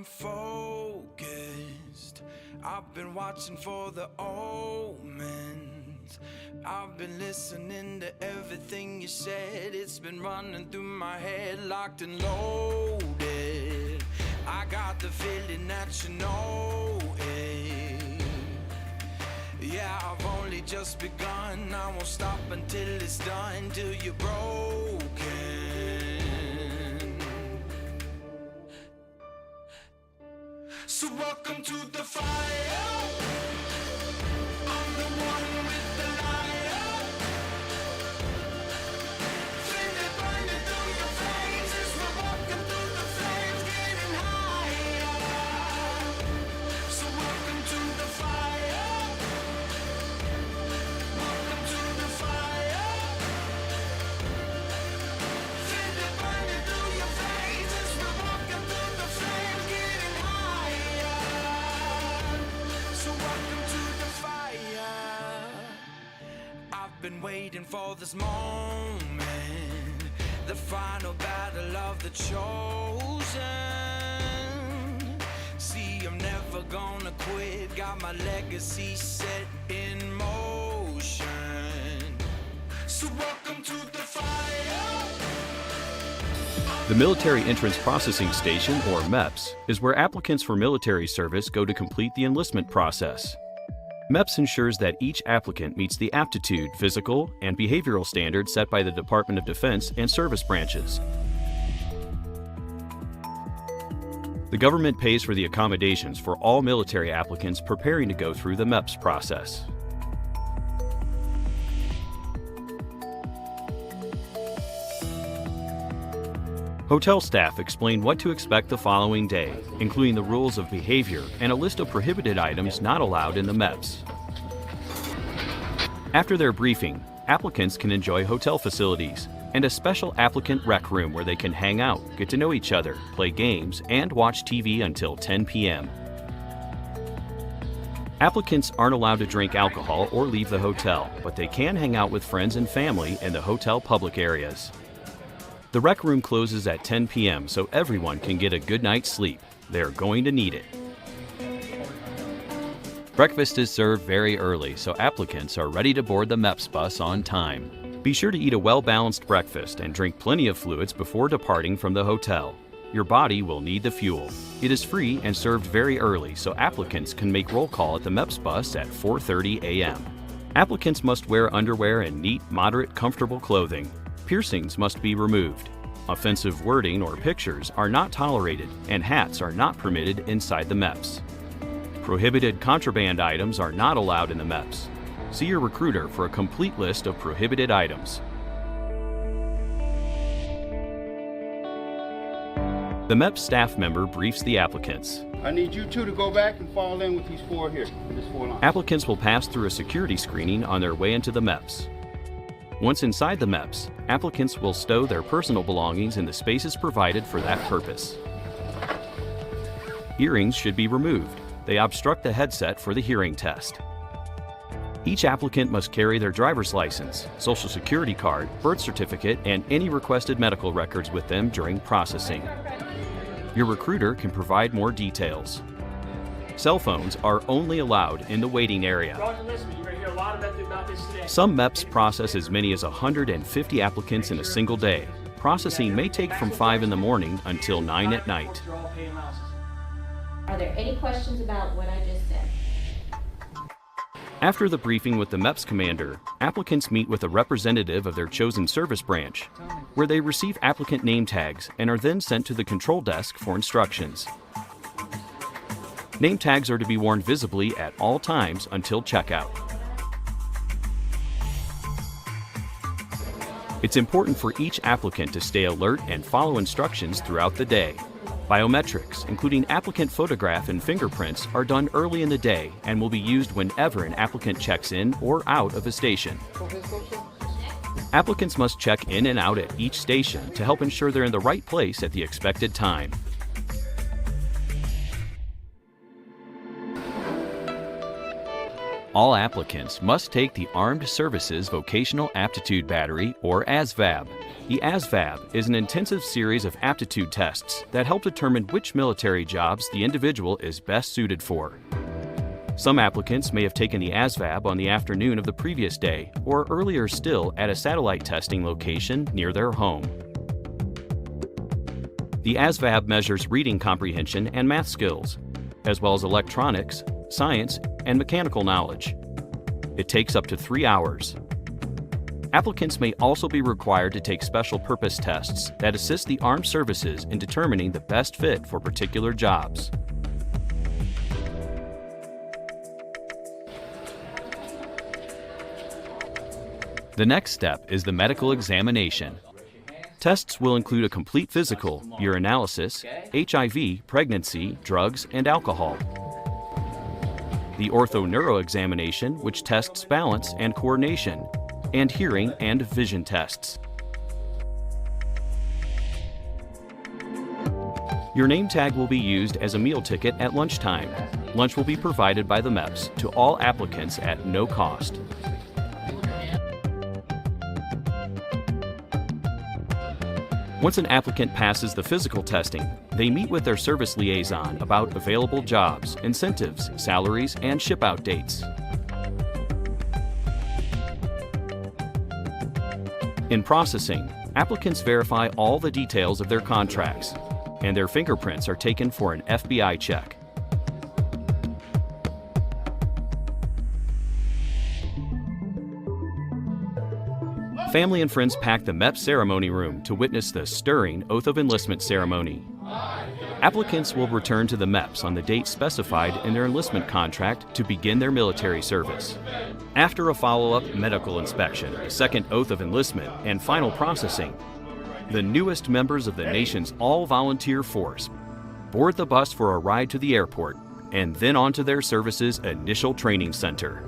focused. I've been watching for the omens. I've been listening to everything you said. It's been running through my head, locked and loaded. I got the feeling that you know it. Yeah, I've only just begun. I won't stop until it's done, till you're broken. So welcome to the fire. I'm the one with the light. Feel it burning through your veins as we're walking through the flames, getting higher. So welcome to the fire. Welcome to the fire. Feel it burning through your veins as we're walking through the flames, getting higher. So welcome to the fire. I've been waiting for this moment, the final battle of the chosen. See, I'm never gonna quit, got my legacy set in motion. So welcome to the fire. The Military Entrance Processing Station, or MEPS, is where applicants for military service go to complete the enlistment process. MEPS ensures that each applicant meets the aptitude, physical, and behavioral standards set by the Department of Defense and service branches. The government pays for the accommodations for all military applicants preparing to go through the MEPS process. Hotel staff explain what to expect the following day, including the rules of behavior and a list of prohibited items not allowed in the MEPS. After their briefing, applicants can enjoy hotel facilities and a special applicant rec room where they can hang out, get to know each other, play games, and watch TV until 10 p.m. Applicants aren't allowed to drink alcohol or leave the hotel, but they can hang out with friends and family in the hotel public areas. The rec room closes at 10 p.m. so everyone can get a good night's sleep. They're going to need it. Breakfast is served very early, so applicants are ready to board the MEPS bus on time. Be sure to eat a well-balanced breakfast and drink plenty of fluids before departing from the hotel. Your body will need the fuel. It is free and served very early, so applicants can make roll call at the MEPS bus at 4:30 a.m. Applicants must wear underwear and neat, moderate, comfortable clothing. Piercings must be removed. Offensive wording or pictures are not tolerated, and hats are not permitted inside the MEPS. Prohibited contraband items are not allowed in the MEPS. See your recruiter for a complete list of prohibited items. The MEPS staff member briefs the applicants. I need you two to go back and fall in with these four here, this 4 lines. Applicants will pass through a security screening on their way into the MEPS. Once inside the MEPS, applicants will stow their personal belongings in the spaces provided for that purpose. Earrings should be removed. They obstruct the headset for the hearing test. Each applicant must carry their driver's license, social security card, birth certificate, and any requested medical records with them during processing. Your recruiter can provide more details. Cell phones are only allowed in the waiting area. Some MEPS process as many as 150 applicants in a single day. Processing may take from 5 in the morning until 9 at night. Are there any questions about what I just said? After the briefing with the MEPS commander, applicants meet with a representative of their chosen service branch, where they receive applicant name tags and are then sent to the control desk for instructions. Name tags are to be worn visibly at all times until checkout. It's important for each applicant to stay alert and follow instructions throughout the day. Biometrics, including applicant photograph and fingerprints, are done early in the day and will be used whenever an applicant checks in or out of a station. Applicants must check in and out at each station to help ensure they're in the right place at the expected time. All applicants must take the Armed Services Vocational Aptitude Battery, or ASVAB. The ASVAB is an intensive series of aptitude tests that help determine which military jobs the individual is best suited for. Some applicants may have taken the ASVAB on the afternoon of the previous day, or earlier still at a satellite testing location near their home. The ASVAB measures reading comprehension and math skills, as well as electronics, science, and mechanical knowledge. It takes up to 3 hours. Applicants may also be required to take special purpose tests that assist the armed services in determining the best fit for particular jobs. The next step is the medical examination. Tests will include a complete physical, urinalysis, HIV, pregnancy, drugs, and alcohol. The ortho-neuro examination, which tests balance and coordination, and hearing and vision tests. Your name tag will be used as a meal ticket at lunchtime. Lunch will be provided by the MEPS to all applicants at no cost. Once an applicant passes the physical testing, they meet with their service liaison about available jobs, incentives, salaries, and ship-out dates. In processing, applicants verify all the details of their contracts, and their fingerprints are taken for an FBI check. Family and friends pack the MEP ceremony room to witness the stirring Oath of Enlistment ceremony. Applicants will return to the MEPS on the date specified in their enlistment contract to begin their military service. After a follow-up medical inspection, a second Oath of Enlistment, and final processing, the newest members of the nation's all-volunteer force board the bus for a ride to the airport and then on to their service's initial training center.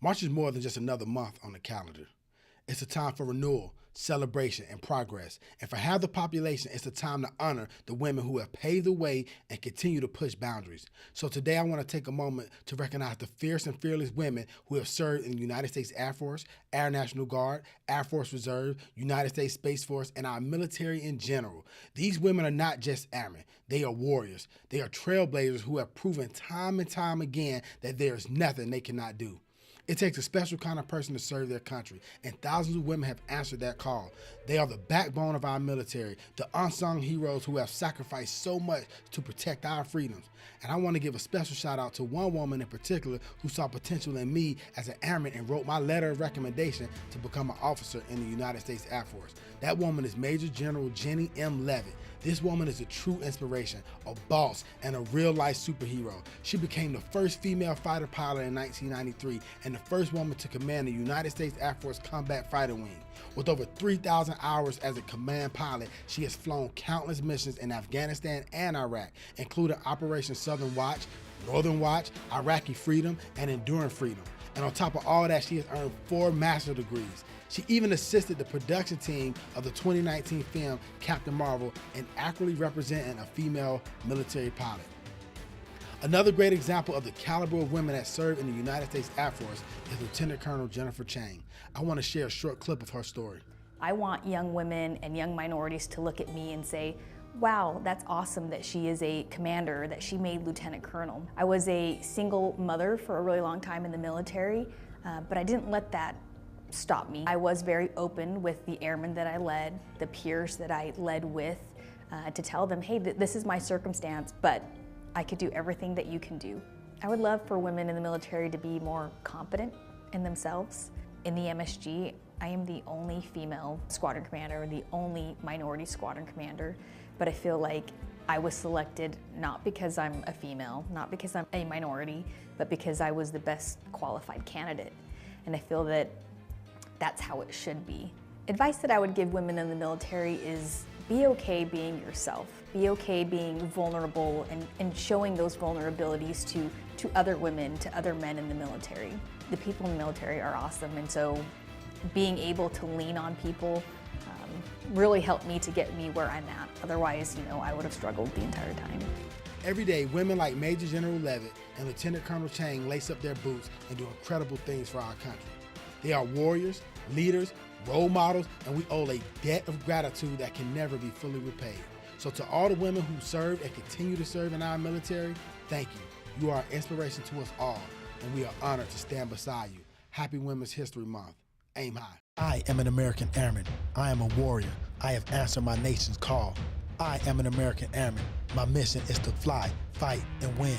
March is more than just another month on the calendar. It's a time for renewal, celebration, and progress. And for half the population, it's a time to honor the women who have paved the way and continue to push boundaries. So today I want to take a moment to recognize the fierce and fearless women who have served in the United States Air Force, Air National Guard, Air Force Reserve, United States Space Force, and our military in general. These women are not just airmen. They are warriors. They are trailblazers who have proven time and time again that there is nothing they cannot do. It takes a special kind of person to serve their country, and thousands of women have answered that call. They are the backbone of our military, the unsung heroes who have sacrificed so much to protect our freedoms. And I want to give a special shout out to one woman in particular who saw potential in me as an airman and wrote my letter of recommendation to become an officer in the United States Air Force. That woman is Major General Jenny M. Levitt. This woman is a true inspiration, a boss, and a real-life superhero. She became the first female fighter pilot in 1993 and the first woman to command the United States Air Force Combat Fighter Wing. With over 3,000 hours as a command pilot, she has flown countless missions in Afghanistan and Iraq, including Operation Southern Watch, Northern Watch, Iraqi Freedom, and Enduring Freedom. And on top of all that, she has earned 4 master's degrees. She even assisted the production team of the 2019 film Captain Marvel in accurately representing a female military pilot. Another great example of the caliber of women that serve in the United States Air Force is Lieutenant Colonel Jennifer Chang. I want to share a short clip of her story. I want young women and young minorities to look at me and say, wow, that's awesome that she is a commander, that she made lieutenant colonel. I was a single mother for a really long time in the military, but I didn't let that stop me. I was very open with the airmen that I led, the peers that I led with, to tell them, hey, this is my circumstance, but I could do everything that you can do. I would love for women in the military to be more confident in themselves. In the MSG, I am the only female squadron commander, the only minority squadron commander, but I feel like I was selected not because I'm a female, not because I'm a minority, but because I was the best qualified candidate. And I feel that that's how it should be. Advice that I would give women in the military is be okay being yourself. Be okay being vulnerable and showing those vulnerabilities to other women, to other men in the military. The people in the military are awesome, and so being able to lean on people really helped me to get me where I'm at. Otherwise, I would have struggled the entire time. Every day, women like Major General Levitt and Lieutenant Colonel Chang lace up their boots and do incredible things for our country. They are warriors, leaders, role models, and we owe a debt of gratitude that can never be fully repaid. So to all the women who served and continue to serve in our military, thank you. You are an inspiration to us all, and we are honored to stand beside you. Happy Women's History Month. Aim high. I am an American Airman. I am a warrior. I have answered my nation's call. I am an American Airman. My mission is to fly, fight, and win.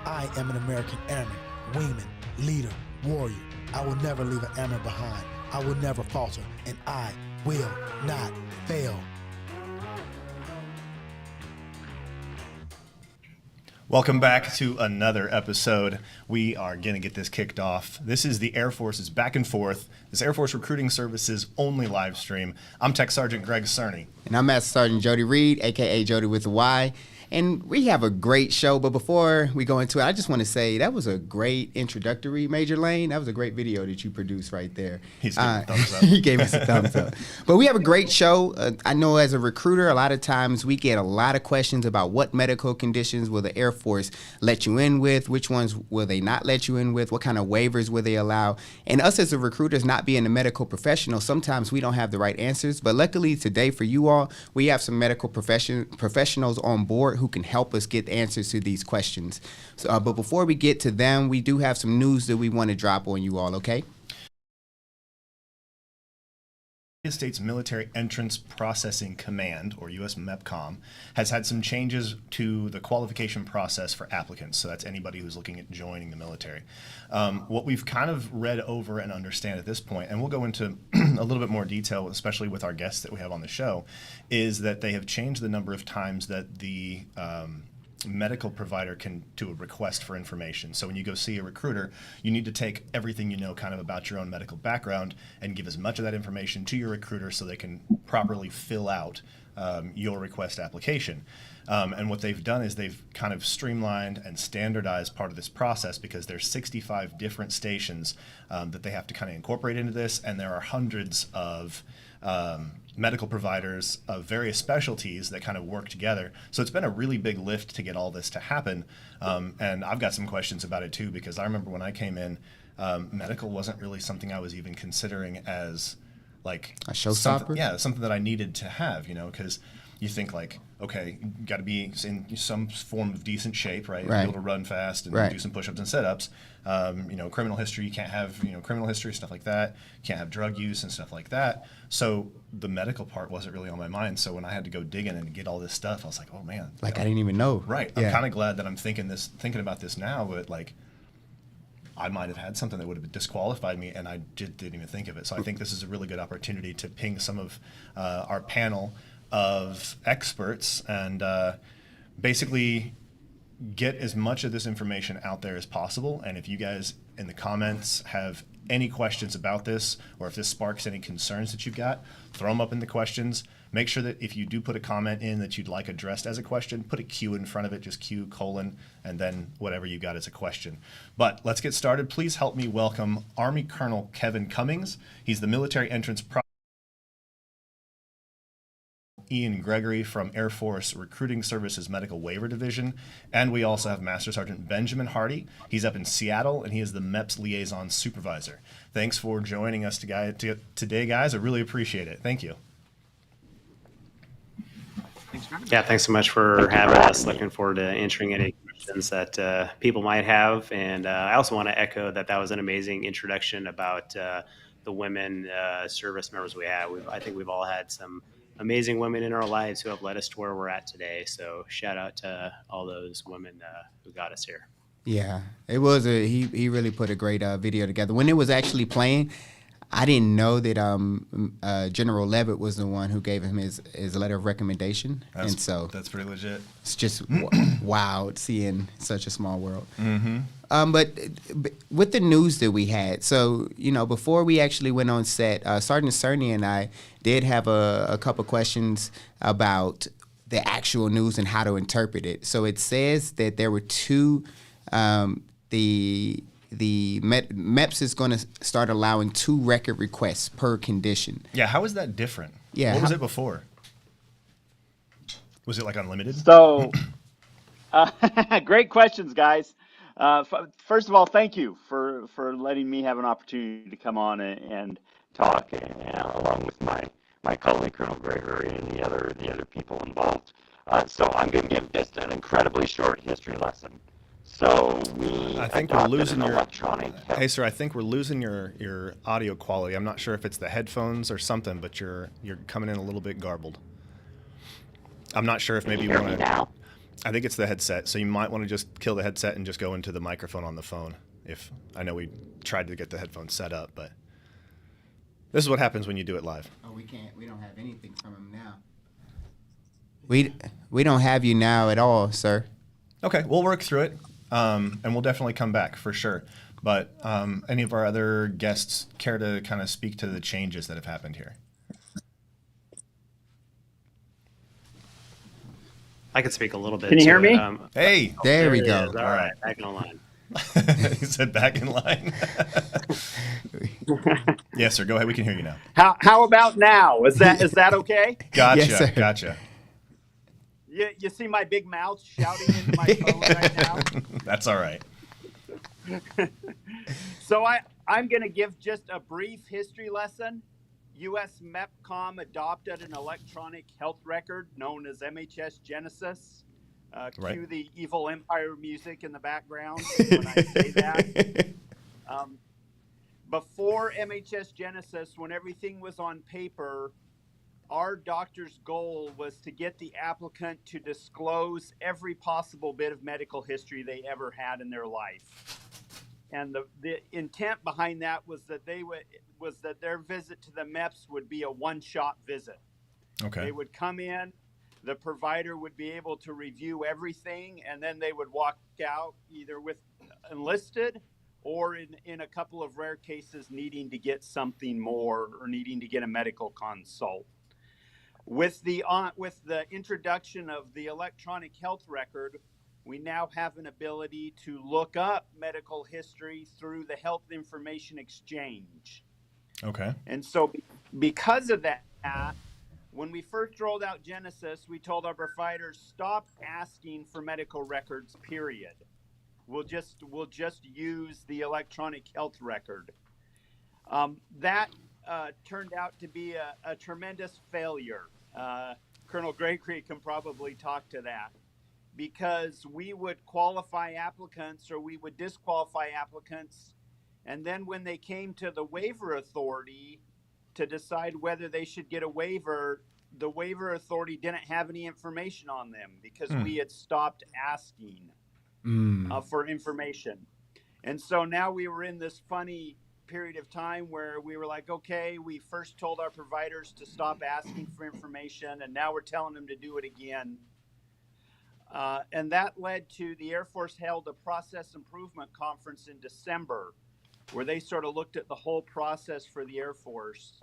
I am an American Airman, wingman, leader, warrior. I will never leave an airman behind. I will never falter, and I will not fail. Welcome back to another episode. We are going to get this kicked off. This is the Air Force's Back and Forth, this Air Force Recruiting Services only live stream. I'm Tech Sergeant Greg Cerny. And I'm Master Sergeant Jody Reed, a.k.a. Jody with a Y. And we have a great show, but before we go into it, I just want to say that was a great introductory, Major Lane. That was a great video that you produced right there. He's giving a thumbs up. He gave us a thumbs up. But we have a great show. I know as a recruiter, a lot of times we get a lot of questions about what medical conditions will the Air Force let you in with, which ones will they not let you in with, what kind of waivers will they allow. And us as a recruiters, not being a medical professional, sometimes we don't have the right answers. But luckily today for you all, we have some medical professionals on board who can help us get answers to these questions. So, but before we get to them, we do have some news that we want to drop on you all, okay? United States Military Entrance Processing Command, or US MEPCOM, has had some changes to the qualification process for applicants. So that's anybody who's looking at joining the military. What we've kind of read over and understand at this point, and we'll go into a little bit more detail, especially with our guests that we have on the show, is that they have changed the number of times that the medical provider can do a request for information. So when you go see a recruiter, you need to take everything you know kind of about your own medical background and give as much of that information to your recruiter so they can properly fill out your request application. And what they've done is they've kind of streamlined and standardized part of this process because there's 65 different stations that they have to kind of incorporate into this, and there are hundreds of medical providers of various specialties that kind of work together. So it's been a really big lift to get all this to happen. And I've got some questions about it too, because I remember when I came in, medical wasn't really something I was even considering as like a showstopper. Yeah, something that I needed to have, because you think like, okay, you got to be in some form of decent shape, right? Right. Be able to run fast and do some push-ups and sit-ups. Criminal history, you can't have, criminal history, stuff like that. You can't have drug use and stuff like that. So the medical part wasn't really on my mind. So when I had to go digging and get all this stuff, I was like, oh man. Like I didn't even know. Right. Yeah. I'm kind of glad that I'm thinking about this now, but like, I might have had something that would have disqualified me, and I just didn't even think of it. So I think this is a really good opportunity to ping some of our panel of experts and basically get as much of this information out there as possible. And if you guys in the comments have any questions about this, or if this sparks any concerns that you've got, throw them up in the questions. Make sure that if you do put a comment in that you'd like addressed as a question, put a Q in front of it, just Q : and then whatever you got as a question. But let's get started. Please help me welcome Army Colonel Kevin Cummings. He's the Military Entrance Ian Gregory from Air Force Recruiting Services Medical Waiver Division. And we also have Master Sergeant Benjamin Hardy. He's up in Seattle, and he is the MEPS Liaison Supervisor. Thanks for joining us today, guys. I really appreciate it. Thank you. Yeah, thanks so much for having us. Looking forward to answering any questions that people might have. And I also want to echo that was an amazing introduction about the women service members we have. I think we've all had some amazing women in our lives who have led us to where we're at today. So shout out to all those women who got us here. Yeah, it was he really put a great video together. When it was actually playing, I didn't know that General Levitt was the one who gave him his letter of recommendation, and so that's pretty legit. It's just wild seeing such a small world. But with the news that we had, so before we actually went on set, Sergeant Cerny and I did have a couple questions about the actual news and how to interpret it. So it says that there were two. The MEPS is going to start allowing 2 record requests per condition. Yeah, how is that different? Yeah, what was it before? Was it like unlimited? So, great questions, guys. First of all, thank you for letting me have an opportunity to come on and talk, along with my colleague Colonel Gregory and the other people involved. So I'm going to give just an incredibly short history lesson. So I think we're losing your. Hey, sir, I think we're losing your audio quality. I'm not sure if it's the headphones or something, but you're coming in a little bit garbled. I'm not sure if maybe you want to. I think it's the headset, so you might want to just kill the headset and just go into the microphone on the phone. If I know we tried to get the headphones set up, but this is what happens when you do it live. Oh, we can't. We don't have anything from him now. We don't have you now at all, sir. Okay, we'll work through it. And we'll definitely come back for sure. But any of our other guests care to kind of speak to the changes that have happened here? I could speak a little bit. Can you hear me? Hey, there we go. All right, back in line. He said back in line. Yes, sir. Go ahead. We can hear you now. How about now? Is that okay? Gotcha. Yes, sir. Gotcha. You see my big mouth shouting into my phone right now? That's all right. So I'm going to give just a brief history lesson. U.S. MEPCOM adopted an electronic health record known as MHS Genesis. Right. Cue the Evil Empire music in the background when I say that. Before MHS Genesis, when everything was on paper, our doctor's goal was to get the applicant to disclose every possible bit of medical history they ever had in their life. And the intent behind that was that their visit to the MEPS would be a one-shot visit. Okay. They would come in, the provider would be able to review everything, and then they would walk out either with enlisted or in a couple of rare cases needing to get something more or needing to get a medical consult. With the introduction of the electronic health record, we now have an ability to look up medical history through the Health Information Exchange. Okay. And so because of that, when we first rolled out Genesis, we told our providers, stop asking for medical records, period. We'll just use the electronic health record. That turned out to be a tremendous failure. Colonel Gregory can probably talk to that, because we would qualify applicants or we would disqualify applicants, and then when they came to the waiver authority to decide whether they should get a waiver, the waiver authority didn't have any information on them because we had stopped asking for information. And so now we were in this funny period of time where we were like, okay, we first told our providers to stop asking for information, and now we're telling them to do it again. And that led to the Air Force held a process improvement conference in December, where they sort of looked at the whole process for the Air Force.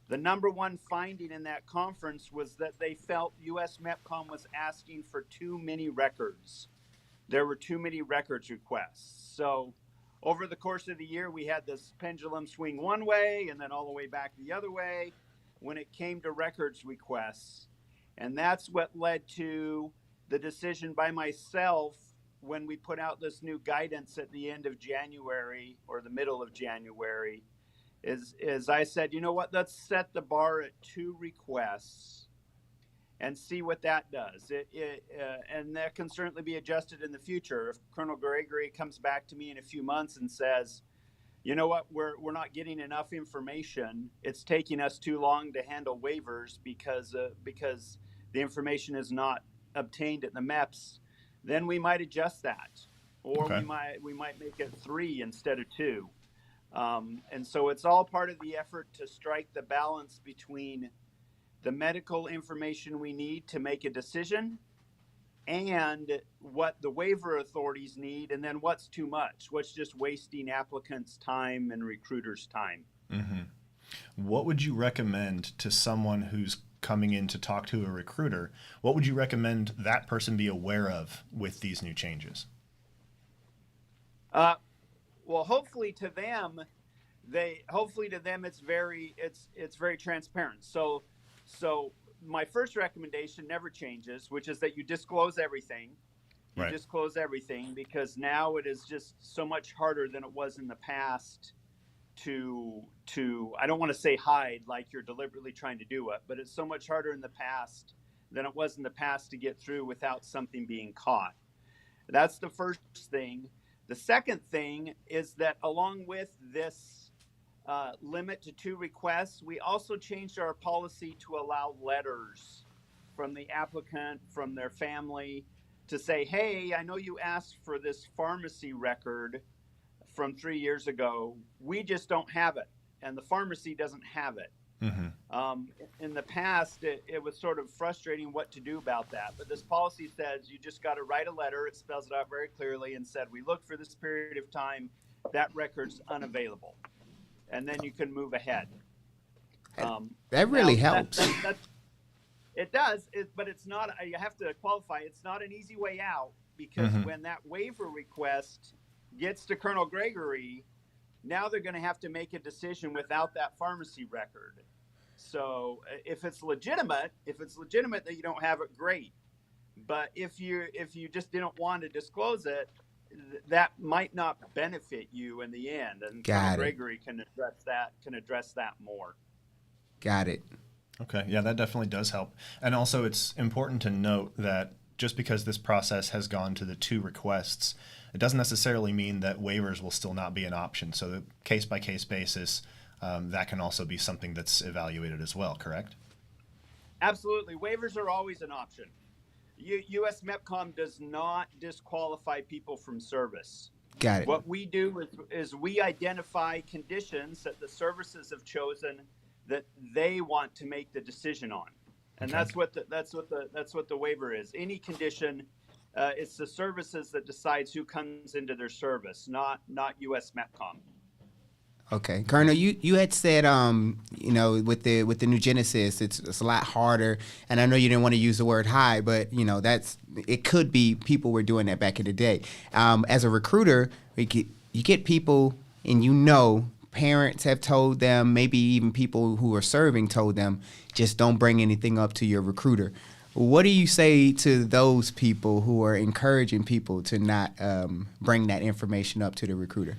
The number one finding in that conference was that they felt U.S. MEPCOM was asking for too many records. There were too many records requests. So over the course of the year, we had this pendulum swing one way and then all the way back the other way when it came to records requests. And that's what led to the decision by myself when we put out this new guidance at the end of January or the middle of January is I said, you know what, let's set the bar at 2 requests and see what that does. And that can certainly be adjusted in the future. If Colonel Gregory comes back to me in a few months and says, you know what, we're not getting enough information, it's taking us too long to handle waivers because the information is not obtained at the MEPS, then we might adjust that, or we might make it 3 instead of 2. And so it's all part of the effort to strike the balance between the medical information we need to make a decision and what the waiver authorities need, and then what's too much, what's just wasting applicants' time and recruiters' time. Mm-hmm. What would you recommend to someone who's coming in to talk to a recruiter? What would you recommend that person be aware of with these new changes? Well, hopefully to them, it's very transparent. So my first recommendation never changes, which is that you disclose everything. You disclose everything, because now it is just so much harder than it was in the past to I don't want to say hide like you're deliberately trying to do it, but it's so much harder in the past than it was in the past to get through without something being caught. That's the first thing. The second thing is that along with this limit to 2 requests, we also changed our policy to allow letters from the applicant, from their family, to say, hey, I know you asked for this pharmacy record from 3 years ago. We just don't have it, and the pharmacy doesn't have it. Mm-hmm. In the past, it was sort of frustrating what to do about that. But this policy says you just got to write a letter. It spells it out very clearly and said, we looked for this period of time. That record's unavailable. And then you can move ahead. That really helps. It does, but it's not, you have to qualify, it's not an easy way out, because when that waiver request gets to Colonel Gregory, now they're going to have to make a decision without that pharmacy record. So if it's legitimate that you don't have it, great. But if you just didn't want to disclose it, that might not benefit you in the end. And Colonel Gregory can address that more. Got it. Okay, yeah, that definitely does help. And also, it's important to note that just because this process has gone to the 2 requests, it doesn't necessarily mean that waivers will still not be an option. So the case-by-case basis, that can also be something that's evaluated as well, correct? Absolutely. Waivers are always an option. U.S. MEPCOM does not disqualify people from service. Got it. What we do is we identify conditions that the services have chosen that they want to make the decision on, and that's what the waiver is. Any condition, it's the services that decides who comes into their service, not U.S. MEPCOM. Okay, Colonel, you had said with the new Genesis, it's a lot harder, and I know you didn't want to use the word high, but it could be people were doing that back in the day. As a recruiter, you get people, and parents have told them, maybe even people who are serving told them, just don't bring anything up to your recruiter. What do you say to those people who are encouraging people to not bring that information up to the recruiter?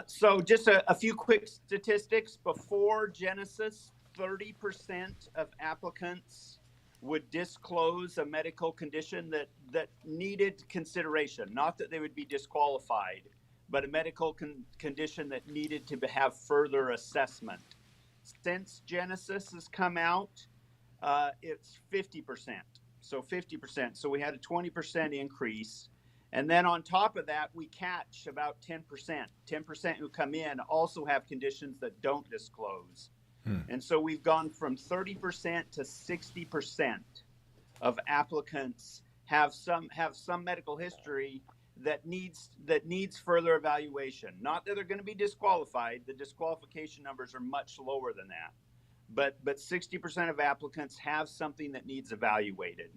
So just a few quick statistics. Before Genesis, 30% of applicants would disclose a medical condition that needed consideration, not that they would be disqualified, but a medical condition that needed to have further assessment. Since Genesis has come out, it's 50%. So 50%. So we had a 20% increase. And then on top of that, we catch about 10%. 10% who come in also have conditions that don't disclose. And so we've gone from 30% to 60% of applicants have some medical history that needs further evaluation. Not that they're going to be disqualified. The disqualification numbers are much lower than that. But 60% of applicants have something that needs evaluated.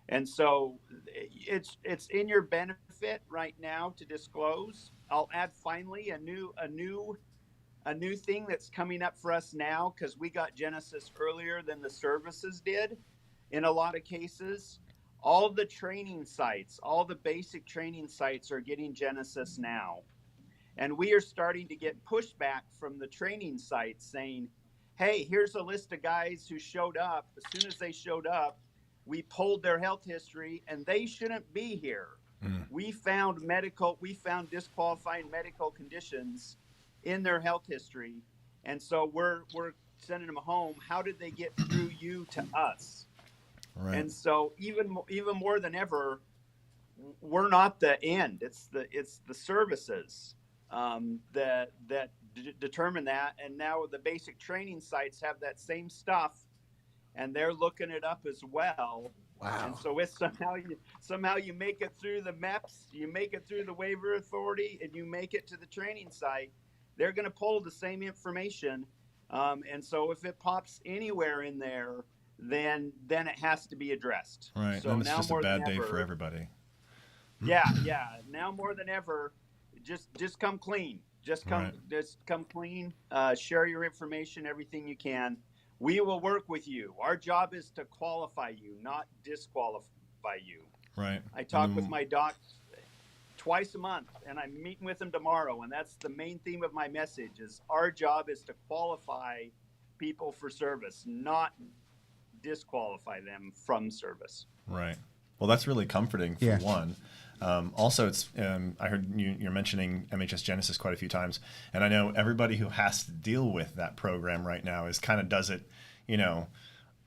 And so it's in your benefit right now to disclose. I'll add finally a new thing that's coming up for us now, because we got Genesis earlier than the services did. In a lot of cases, all the training sites, all the basic training sites are getting Genesis now. And we are starting to get pushback from the training sites saying, hey, here's a list of guys who showed up. As soon as they showed up, we pulled their health history, and they shouldn't be here. We found disqualifying medical conditions in their health history, and so we're sending them home. How did they get through you to us? Right. And so even more than ever, we're not the end. It's the services. that determine that. And now the basic training sites have that same stuff, and they're looking it up as well. Wow. And so it's somehow you make it through the MEPS, you make it through the waiver authority, and you make it to the training site. They're going to pull the same information. And so if it pops anywhere in there, then it has to be addressed. Right. So and it's now just a more bad than day ever, for everybody. Yeah. Now more than ever, just come clean. Just come clean. Share your information, everything you can. We will work with you. Our job is to qualify you, not disqualify you. Right. I talk with my docs twice a month, and I'm meeting with them tomorrow. And that's the main theme of my message: is our job is to qualify people for service, not disqualify them from service. Right. Well, that's really comforting for one. Also, it's I heard you're mentioning MHS Genesis quite a few times, and I know everybody who has to deal with that program right now does it,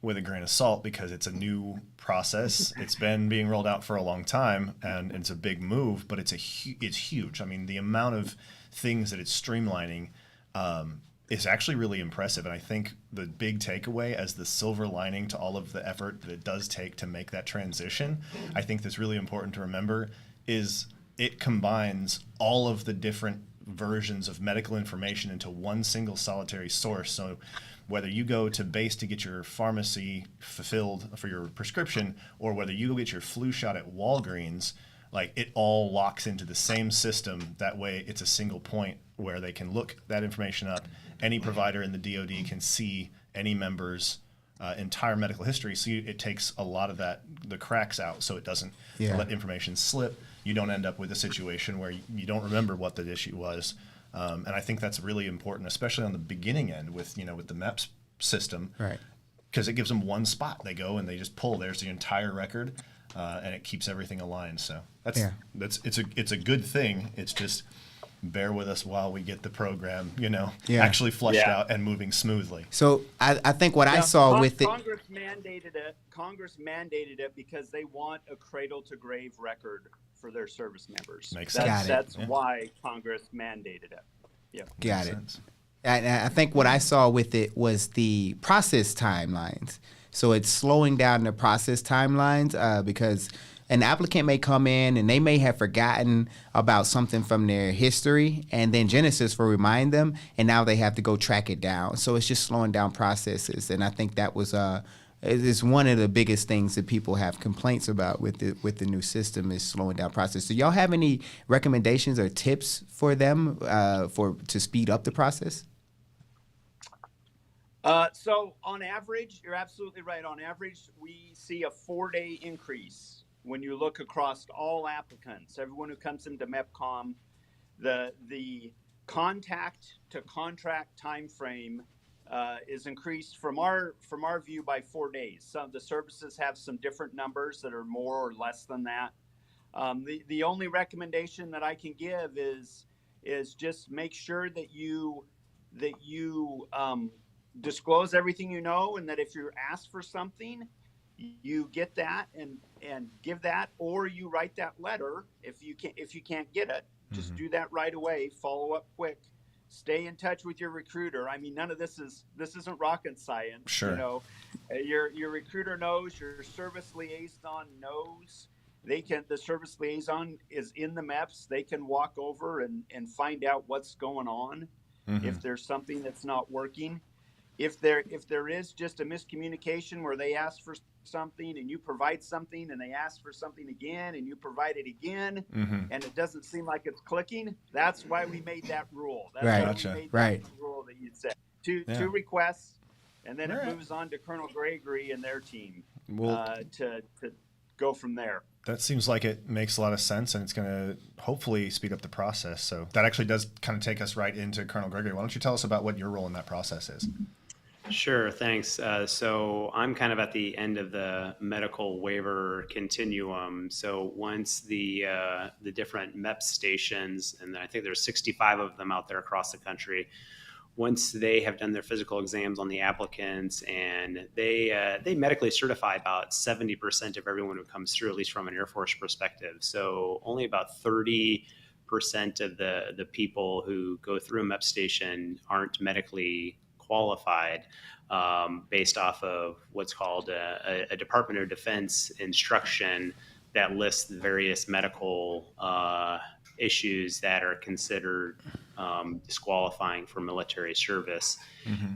with a grain of salt, because it's a new process. It's been being rolled out for a long time, and it's a big move, but it's huge. I mean, the amount of things that it's streamlining is actually really impressive. And I think the big takeaway, as the silver lining to all of the effort that it does take to make that transition, I think that's really important to remember, is it combines all of the different versions of medical information into one single solitary source. So whether you go to base to get your pharmacy fulfilled for your prescription, or whether you go get your flu shot at Walgreens, like, it all locks into the same system. That way it's a single point where they can look that information up. Any provider in the DoD can see any member's entire medical history. So it takes a lot of the cracks out, so it doesn't let information slip. You don't end up with a situation where you don't remember what the issue was. And I think that's really important, especially on the beginning end with the MEPS system, right? Because it gives them one spot. They go and they just pull. There's the entire record, and it keeps everything aligned. So it's a good thing. It's just, bear with us while we get the program, actually flushed out and moving smoothly. So I think what I saw with it, Congress mandated it because they want a cradle to grave record for their service members. Makes sense. That's why Congress mandated it. Yeah. Got it. And I think what I saw with it was the process timelines. So it's slowing down the process timelines because an applicant may come in and they may have forgotten about something from their history, and then Genesis will remind them, and now they have to go track it down. So it's just slowing down processes, and I think that was is one of the biggest things that people have complaints about with the new system, is slowing down process. So y'all have any recommendations or tips for them to speed up the process? So on average, you're absolutely right. On average, we see a 4-day increase when you look across all applicants, everyone who comes into MEPCOM. The contact to contract time frame is increased from our view by 4 days. Some of the services have some different numbers that are more or less than that. The only recommendation that I can give is just make sure that you disclose everything you know, and that if you're asked for something, you get that and give that, or you write that letter if you can't get it. Just do that right away. Follow up quick. Stay in touch with your recruiter. I mean, none of this isn't rocket science. Sure. Your recruiter knows. Your service liaison knows. The service liaison is in the MEPS. They can walk over and find out what's going on if there's something that's not working. If there is just a miscommunication where they ask for something and you provide something, and they ask for something again and you provide it again, and it doesn't seem like it's clicking, that's why we made that rule. That's right. why Gotcha. we made right. that rule that you said. Two requests, and then it moves on to Colonel Gregory and their team to go from there. That seems like it makes a lot of sense, and it's going to hopefully speed up the process. So that actually does kind of take us right into Colonel Gregory. Why don't you tell us about what your role in that process is? Sure, thanks. So I'm kind of at the end of the medical waiver continuum. So once the different MEPS stations, and I think there's 65 of them out there across the country, once they have done their physical exams on the applicants, and they medically certify about 70% of everyone who comes through, at least from an Air Force perspective. So only about 30 of the people who go through a MEP station aren't medically qualified, based off of what's called a Department of Defense instruction that lists the various medical issues that are considered disqualifying for military service.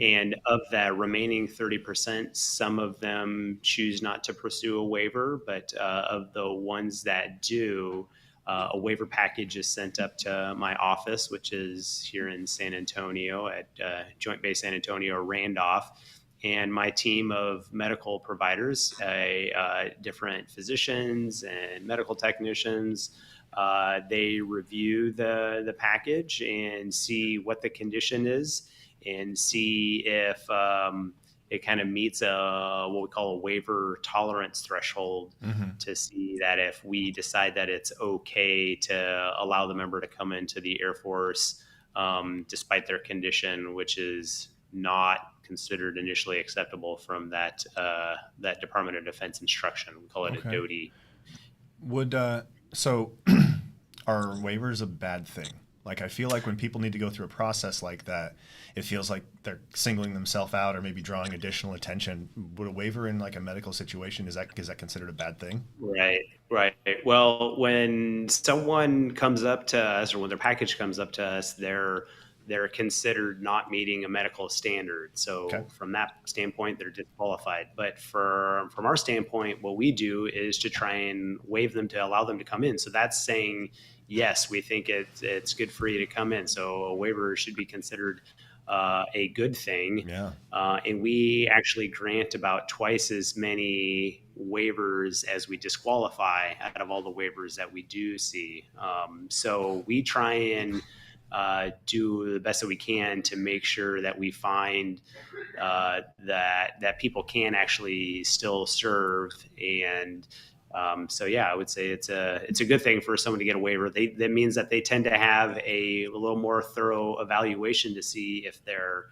And of that remaining 30%, some of them choose not to pursue a waiver, but of the ones that do, a waiver package is sent up to my office, which is here in San Antonio at Joint Base San Antonio Randolph. And my team of medical providers, different physicians and medical technicians, they review the package and see what the condition is and see if it kind of meets what we call a waiver tolerance threshold, to see that if we decide that it's okay to allow the member to come into the Air Force despite their condition, which is not considered initially acceptable from that Department of Defense instruction. We call it a DOTI. So are waivers a bad thing? Like, I feel like when people need to go through a process like that, it feels like they're singling themselves out or maybe drawing additional attention. Would a waiver in like a medical situation, is that considered a bad thing? Right. Well, when someone comes up to us, or when their package comes up to us, they're considered not meeting a medical standard. So from that standpoint, they're disqualified. But from our standpoint, what we do is to try and waive them to allow them to come in. So that's saying, yes, we think it's good for you to come in. So a waiver should be considered a good thing. Yeah. And we actually grant about twice as many waivers as we disqualify out of all the waivers that we do see. So we try and do the best that we can to make sure that we find that people can actually still serve. And so yeah, I would say it's a good thing for someone to get a waiver. That means that they tend to have a little more thorough evaluation to see if they're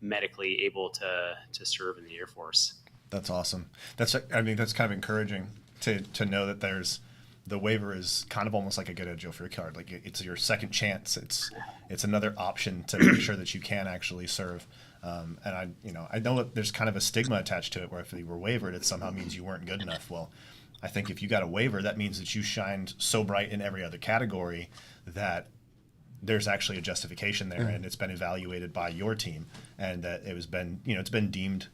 medically able to serve in the Air Force. That's awesome. That's kind of encouraging to know that the waiver is kind of almost like a get out of jail free card. Like, it's your second chance. It's another option to make sure that you can actually serve. And I know that there's kind of a stigma attached to it, where if you were wavered, it somehow means you weren't good enough. Well, I think if you got a waiver, that means that you shined so bright in every other category that there's actually a justification there, and it's been evaluated by your team, and that it's been deemed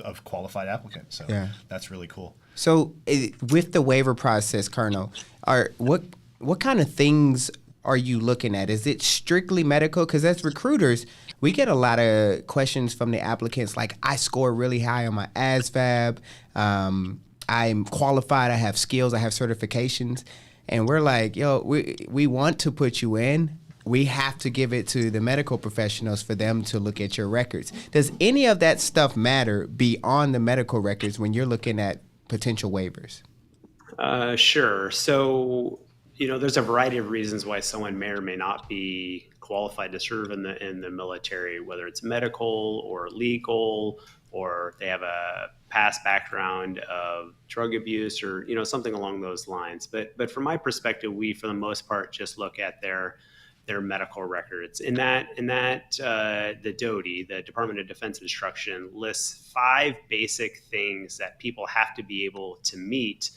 of qualified applicant. So that's really cool. So with the waiver process, Colonel, what kind of things are you looking at? Is it strictly medical? Because as recruiters, we get a lot of questions from the applicants like, I score really high on my ASVAB, I'm qualified, I have skills, I have certifications. And we're like, yo, we want to put you in. We have to give it to the medical professionals for them to look at your records. Does any of that stuff matter beyond the medical records when you're looking at potential waivers? Sure. So, there's a variety of reasons why someone may or may not be qualified to serve in the military, whether it's medical or legal, or they have a past background of drug abuse, or something along those lines. But from my perspective, we for the most part just look at their medical records. In that the DOTI, the Department of Defense instruction, lists 5 basic things that people have to be able to meet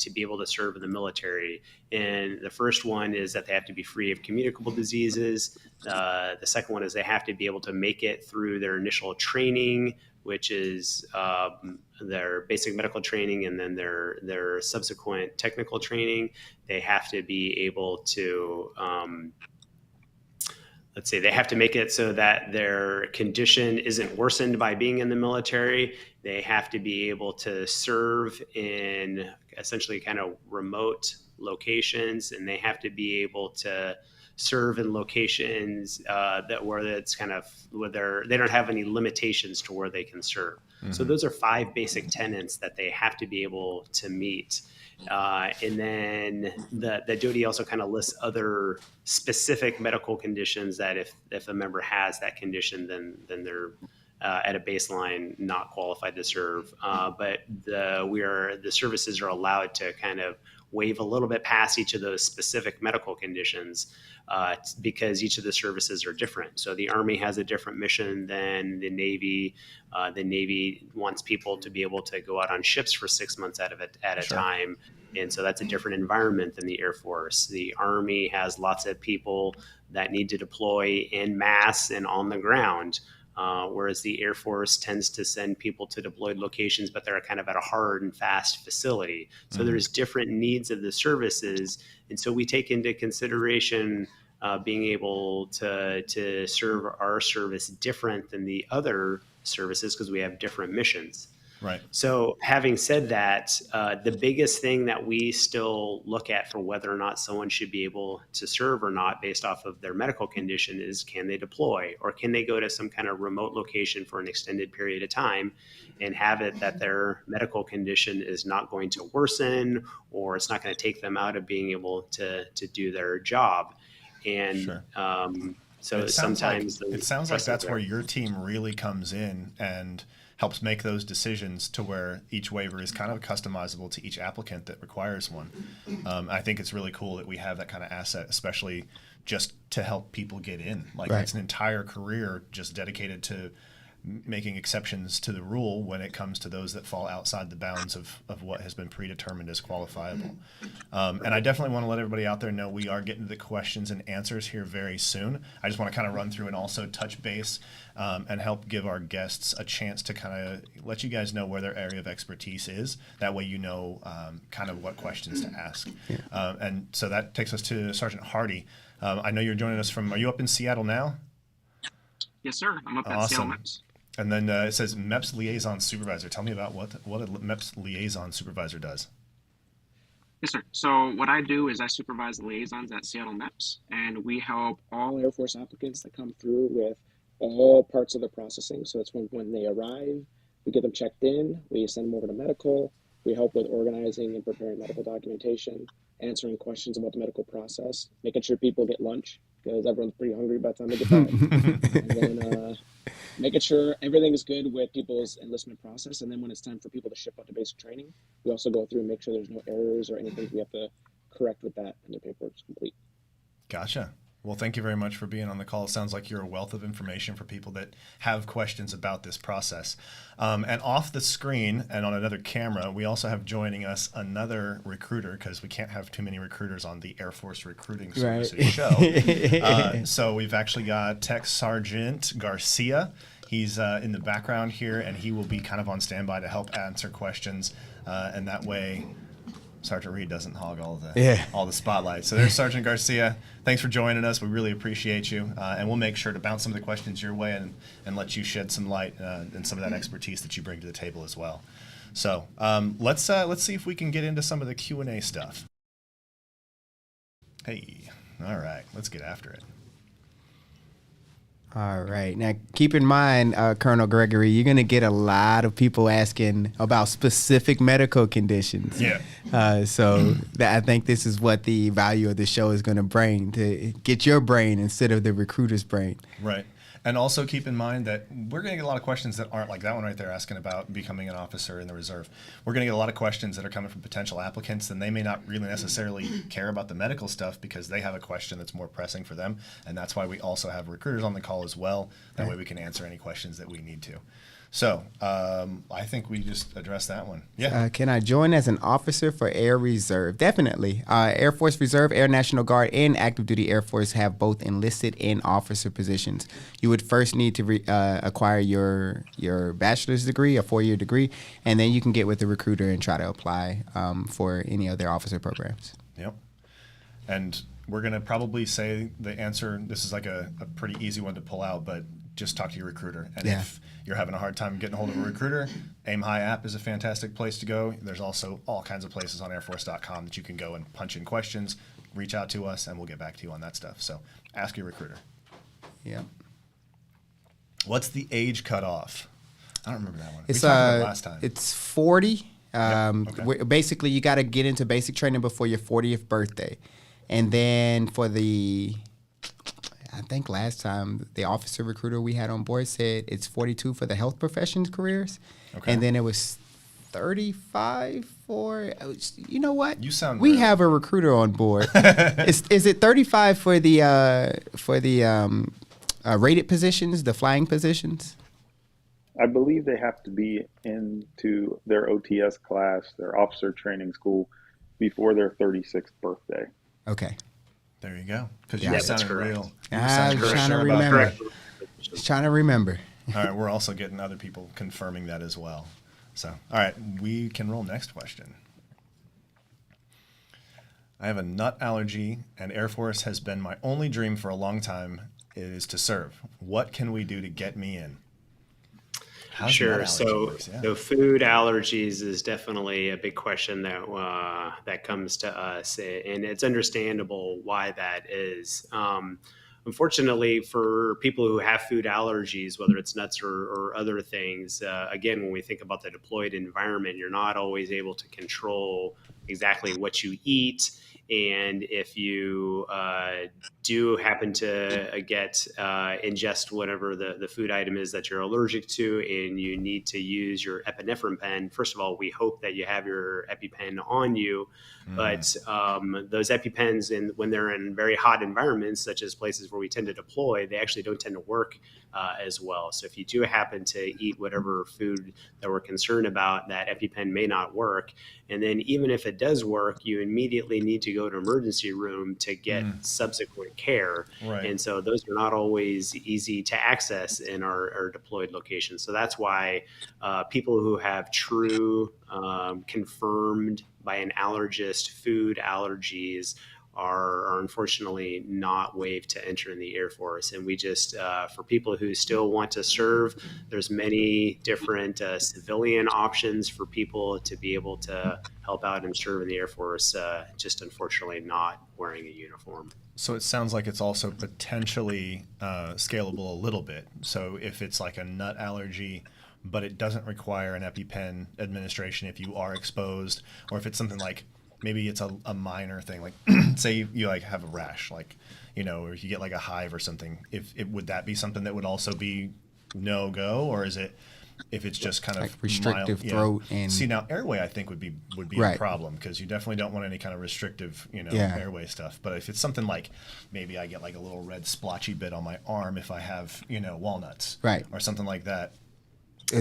to be able to serve in the military. And the first one is that they have to be free of communicable diseases. The second one is they have to be able to make it through their initial training, which is their basic medical training, and then their subsequent technical training. They have to be able to they have to make it so that their condition isn't worsened by being in the military. They have to be able to serve in essentially kind of remote locations, and they have to be able to serve in locations where they don't have any limitations to where they can serve. Mm-hmm. So those are 5 basic tenets that they have to be able to meet. And then the DOTI also kind of lists other specific medical conditions that if a member has that condition, then they're at a baseline not qualified to serve. But the services are allowed to kind of wave a little bit past each of those specific medical conditions because each of the services are different. So the Army has a different mission than the Navy. The Navy wants people to be able to go out on ships for 6 months at a time. And so that's a different environment than the Air Force. The Army has lots of people that need to deploy en masse and on the ground. Whereas the Air Force tends to send people to deployed locations, but they're kind of at a hard and fast facility. So there's different needs of the services. And so we take into consideration being able to serve our service different than the other services because we have different missions. Right. So having said that, the biggest thing that we still look at for whether or not someone should be able to serve or not based off of their medical condition is, can they deploy, or can they go to some kind of remote location for an extended period of time and have it that their medical condition is not going to worsen, or it's not going to take them out of being able to do their job. And so it sometimes sounds like that's where your team really comes in and helps make those decisions to where each waiver is kind of customizable to each applicant that requires one. I think it's really cool that we have that kind of asset, especially just to help people get in. Like it's an entire career just dedicated to making exceptions to the rule when it comes to those that fall outside the bounds of what has been predetermined as qualifiable. And I definitely want to let everybody out there know we are getting to the questions and answers here very soon. I just want to kind of run through and also touch base and help give our guests a chance to kind of let you guys know where their area of expertise is. That way you know kind of what questions to ask. And so that takes us to Sergeant Hardy. I know you're joining us from, are you up in Seattle now? Yes, sir. I'm up at Seattle MEPS. And then it says MEPS Liaison Supervisor. Tell me about what a MEPS Liaison Supervisor does. Yes, sir. So what I do is I supervise the liaisons at Seattle MEPS, and we help all Air Force applicants that come through with all parts of the processing. So it's when they arrive, we get them checked in, we send them over to medical, we help with organizing and preparing medical documentation, answering questions about the medical process, making sure people get lunch, because everyone's pretty hungry by the time they get back. And then making sure everything is good with people's enlistment process. And then when it's time for people to ship out to basic training, we also go through and make sure there's no errors or anything we have to correct with that, and their paperwork's complete. Gotcha. Well, thank you very much for being on the call. It sounds like you're a wealth of information for people that have questions about this process. And off the screen and on another camera, we also have joining us another recruiter, because we can't have too many recruiters on the Air Force Recruiting Services show. So we've actually got Tech Sergeant Garcia. He's in the background here, and he will be kind of on standby to help answer questions. And that way, Sergeant Reed doesn't hog all the spotlight. So there's Sergeant Garcia. Thanks for joining us. We really appreciate you. And we'll make sure to bounce some of the questions your way and let you shed some light and some of that expertise that you bring to the table as well. So let's see if we can get into some of the Q&A stuff. Hey, all right, let's get after it. All right. Now, keep in mind, Colonel Gregory, you're going to get a lot of people asking about specific medical conditions. Yeah. So I think this is what the value of the show is going to bring, to get your brain instead of the recruiter's brain. Right. And also keep in mind that we're going to get a lot of questions that aren't like that one right there asking about becoming an officer in the reserve. We're going to get a lot of questions that are coming from potential applicants, and they may not really necessarily care about the medical stuff because they have a question that's more pressing for them. And that's why we also have recruiters on the call as well. That way we can answer any questions that we need to. So I think we just addressed that one. Yeah. Can I join as an officer for Air Reserve? Definitely. Air Force Reserve, Air National Guard, and Active Duty Air Force have both enlisted and officer positions. You would first need to acquire your bachelor's degree, a 4-year degree, and then you can get with the recruiter and try to apply for any of their officer programs. Yep. And we're going to probably say the answer, this is like a pretty easy one to pull out, but just talk to your recruiter. And if you're having a hard time getting a hold of a recruiter, Aim High app is a fantastic place to go. There's also all kinds of places on airforce.com that you can go and punch in questions, reach out to us, and we'll get back to you on that stuff. So ask your recruiter. Yeah. What's the age cutoff? I don't remember that one. It's, we talked about it last time. It's 40. Okay. Basically, you got to get into basic training before your 40th birthday. And then for I think last time the officer recruiter we had on board said it's 42 for the health professions careers. Okay. And then it was 35 for, you know what? You sound We real. have a recruiter on board. Is it 35 for the rated positions, the flying positions? I believe they have to be into their OTS class, their officer training school, before their 36th birthday. Okay. There you go. Because Yeah, you that's sounded correct. real. You I'm sounded real trying to sure about remember. that. Just trying to remember. All right, we're also getting other people confirming that as well. So, all right, we can roll next question. I have a nut allergy, and Air Force has been my only dream for a long time. It is to serve. What can we do to get me in? How's nut Sure. allergy So, works? Yeah. so food allergies is definitely a big question that that comes to us, and it's understandable why that is. Unfortunately, for people who have food allergies, whether it's nuts or other things, again, when we think about the deployed environment, you're not always able to control exactly what you eat. And if you do happen to ingest whatever the food item is that you're allergic to, and you need to use your epinephrine pen, first of all, we hope that you have your EpiPen on you. But those EpiPens, when they're in very hot environments, such as places where we tend to deploy, they actually don't tend to work as well. So if you do happen to eat whatever food that we're concerned about, that EpiPen may not work. And then even if it does work, you immediately need to go to emergency room to get subsequent care. Right. And so those are not always easy to access in our deployed locations. So that's why people who have true confirmed by an allergist food allergies are unfortunately not waived to enter in the Air Force. And we just, for people who still want to serve, there's many different civilian options for people to be able to help out and serve in the Air Force, just unfortunately not wearing a uniform. So it sounds like it's also potentially scalable a little bit. So if it's like a nut allergy, but it doesn't require an EpiPen administration if you are exposed, or if it's something like maybe it's a minor thing, like say you like have a rash, like, you know, or if you get like a hive or something, would that be something that would also be no go, or is it if it's just kind of like restrictive mild, throat and see now airway I think would be Right. a problem, because you definitely don't want any kind of restrictive Yeah. airway stuff. But if it's something like maybe I get like a little red splotchy bit on my arm if I have walnuts, Right. or something like that.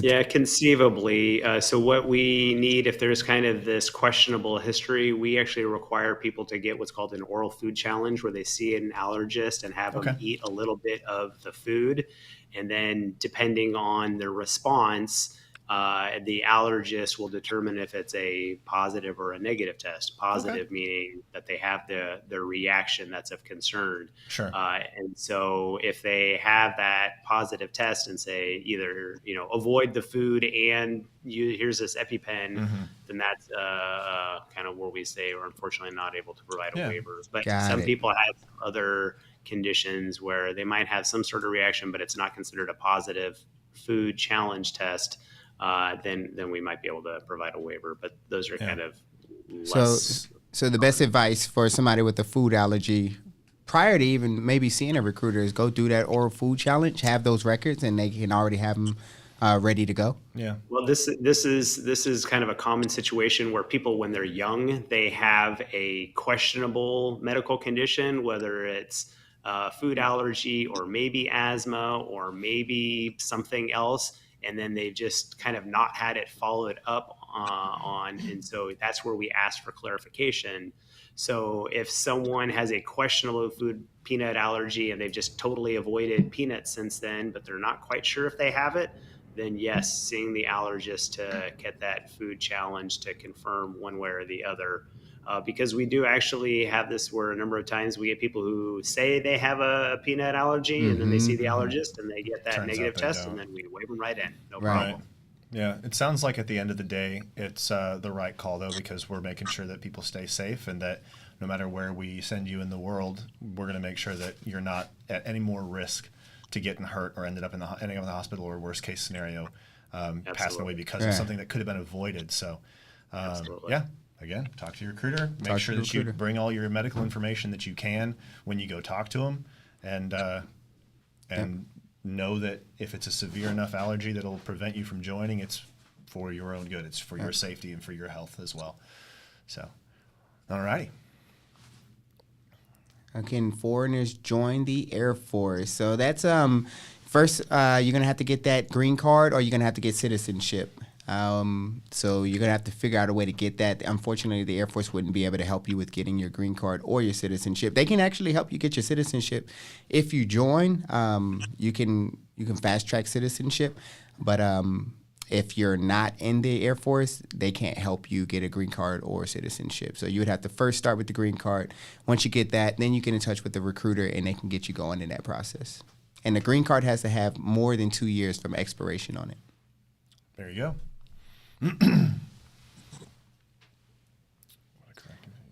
Yeah, conceivably. So what we need, if there's kind of this questionable history, we actually require people to get what's called an oral food challenge, where they see an allergist and have them eat a little bit of the food. And then depending on their response, the allergist will determine if it's a positive or a negative test. Positive meaning that they have the reaction that's of concern. Sure. And so if they have that positive test and say either, avoid the food and here's this EpiPen, then that's kind of where we say we're unfortunately not able to provide a waiver. But some people have other conditions where they might have some sort of reaction, but it's not considered a positive food challenge test. Then we might be able to provide a waiver, but those are kind of less. So the best advice for somebody with a food allergy, prior to even maybe seeing a recruiter, is go do that oral food challenge, have those records, and they can already have them ready to go. Yeah. Well, this is kind of a common situation where people, when they're young, they have a questionable medical condition, whether it's food allergy or maybe asthma or maybe something else. And then they've just kind of not had it followed up on. And so that's where we ask for clarification. So if someone has a questionable peanut allergy and they've just totally avoided peanuts since then, but they're not quite sure if they have it, then yes, seeing the allergist to get that food challenge to confirm one way or the other. Because we do actually have this where a number of times we get people who say they have a peanut allergy and then they see the allergist and they get that negative test and then we wave them right in. No problem. Yeah, it sounds like at the end of the day, it's the right call, though, because we're making sure that people stay safe and that no matter where we send you in the world, we're going to make sure that you're not at any more risk to getting hurt or ending up in the hospital, or worst case scenario, passing away because of something that could have been avoided. So, yeah. Again, talk to your recruiter. Make sure that you bring all your medical information that you can when you go talk to them, and know that if it's a severe enough allergy that'll prevent you from joining, it's for your own good. It's for your safety and for your health as well. So, all righty. Can foreigners join the Air Force? So that's first you're gonna have to get that green card, or you're gonna have to get citizenship. So you're gonna have to figure out a way to get that. Unfortunately, the Air Force wouldn't be able to help you with getting your green card or your citizenship. They can actually help you get your citizenship if you join. You can fast track citizenship, but if you're not in the Air Force, they can't help you get a green card or citizenship. So you would have to first start with the green card. Once you get that, then you get in touch with the recruiter, and they can get you going in that process. And the green card has to have more than 2 years from expiration on it. There you go.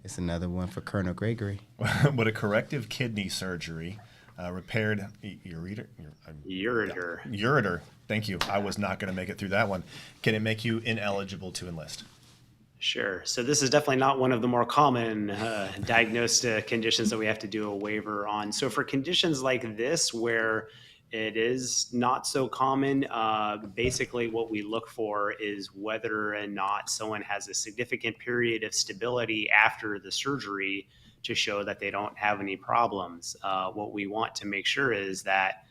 It's another one for Colonel Gregory. What a corrective kidney surgery repaired ureter. Thank you. I was not going to make it through that one. Can it make you ineligible to enlist? Sure. So this is definitely not one of the more common diagnosed conditions that we have to do a waiver on. So for conditions like this, where it is not so common, basically what we look for is whether or not someone has a significant period of stability after the surgery to show that they don't have any problems. What we want to make sure is that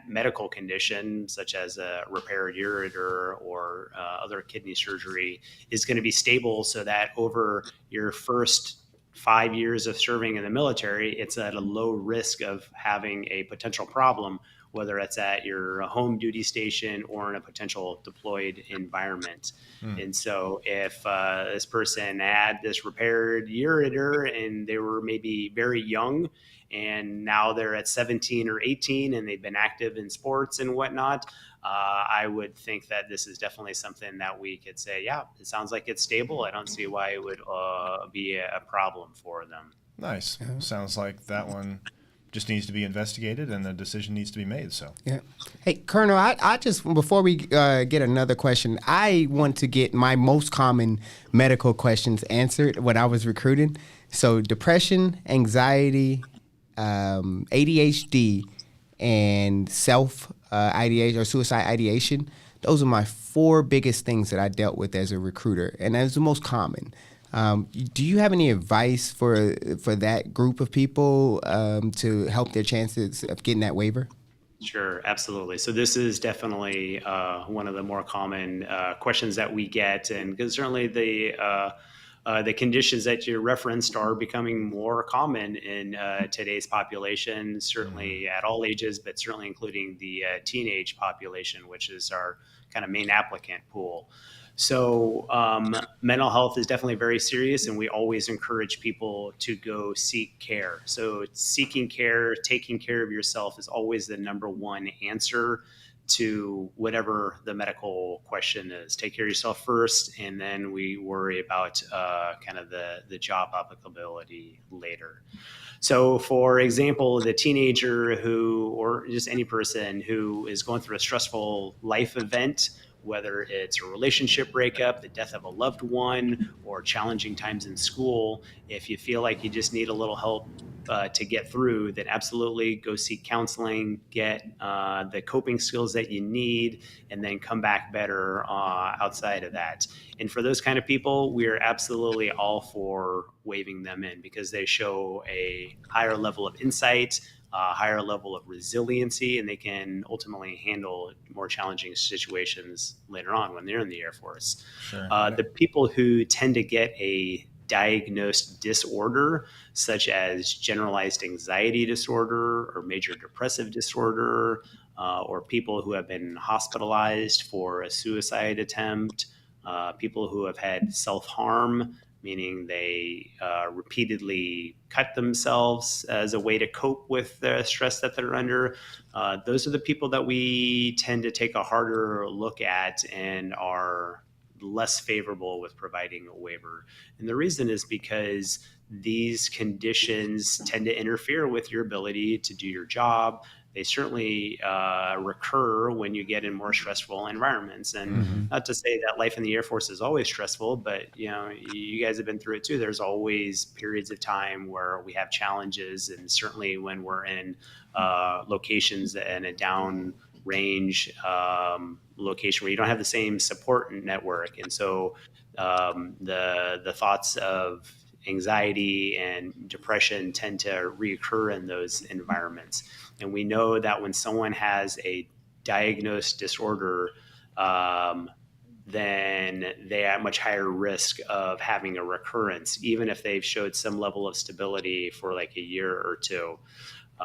medical condition, such as a repaired ureter or other kidney surgery, is going to be stable, so that over your first 5 years of serving in the military, it's at a low risk of having a potential problem, whether it's at your home duty station or in a potential deployed environment. And so if this person had this repaired ureter and they were maybe very young, and now they're at 17 or 18 and they've been active in sports and whatnot, I would think that this is definitely something that we could say, yeah, it sounds like it's stable. I don't see why it would be a problem for them. Nice. Sounds like that one just needs to be investigated and the decision needs to be made. So yeah. Hey, Colonel, I just, before we get another question, I want to get my most common medical questions answered when I was recruiting. So depression, anxiety, ADHD, and ideation or suicide ideation. Those are my 4 biggest things that I dealt with as a recruiter, and that's the most common. Do you have any advice for that group of people to help their chances of getting that waiver? Sure, absolutely. So this is definitely one of the more common questions that we get, and because certainly the conditions that you referenced are becoming more common in today's population, certainly at all ages, but certainly including the teenage population, which is our kind of main applicant pool. So mental health is definitely very serious, and we always encourage people to go seek care. So seeking care, taking care of yourself is always the number one answer to whatever the medical question is. Take care of yourself first, and then we worry about kind of the job applicability later. So for example, the teenager who, or just any person who is going through a stressful life event, whether it's a relationship breakup, the death of a loved one, or challenging times in school, if you feel like you just need a little help to get through, then absolutely go seek counseling, get the coping skills that you need, and then come back better outside of that. And for those kind of people, we're absolutely all for waiving them in because they show a higher level of insight, a higher level of resiliency, and they can ultimately handle more challenging situations later on when they're in the Air Force. Sure. The people who tend to get a diagnosed disorder, such as generalized anxiety disorder or major depressive disorder, or people who have been hospitalized for a suicide attempt, people who have had self-harm, meaning they repeatedly cut themselves as a way to cope with the stress that they're under. Those are the people that we tend to take a harder look at and are less favorable with providing a waiver. And the reason is because these conditions tend to interfere with your ability to do your job. They certainly recur when you get in more stressful environments. And not to say that life in the Air Force is always stressful, but you guys have been through it too. There's always periods of time where we have challenges, and certainly when we're in locations and a down range location where you don't have the same support network. And so the thoughts of anxiety and depression tend to reoccur in those environments. And we know that when someone has a diagnosed disorder, then they are at much higher risk of having a recurrence, even if they've showed some level of stability for like a year or two.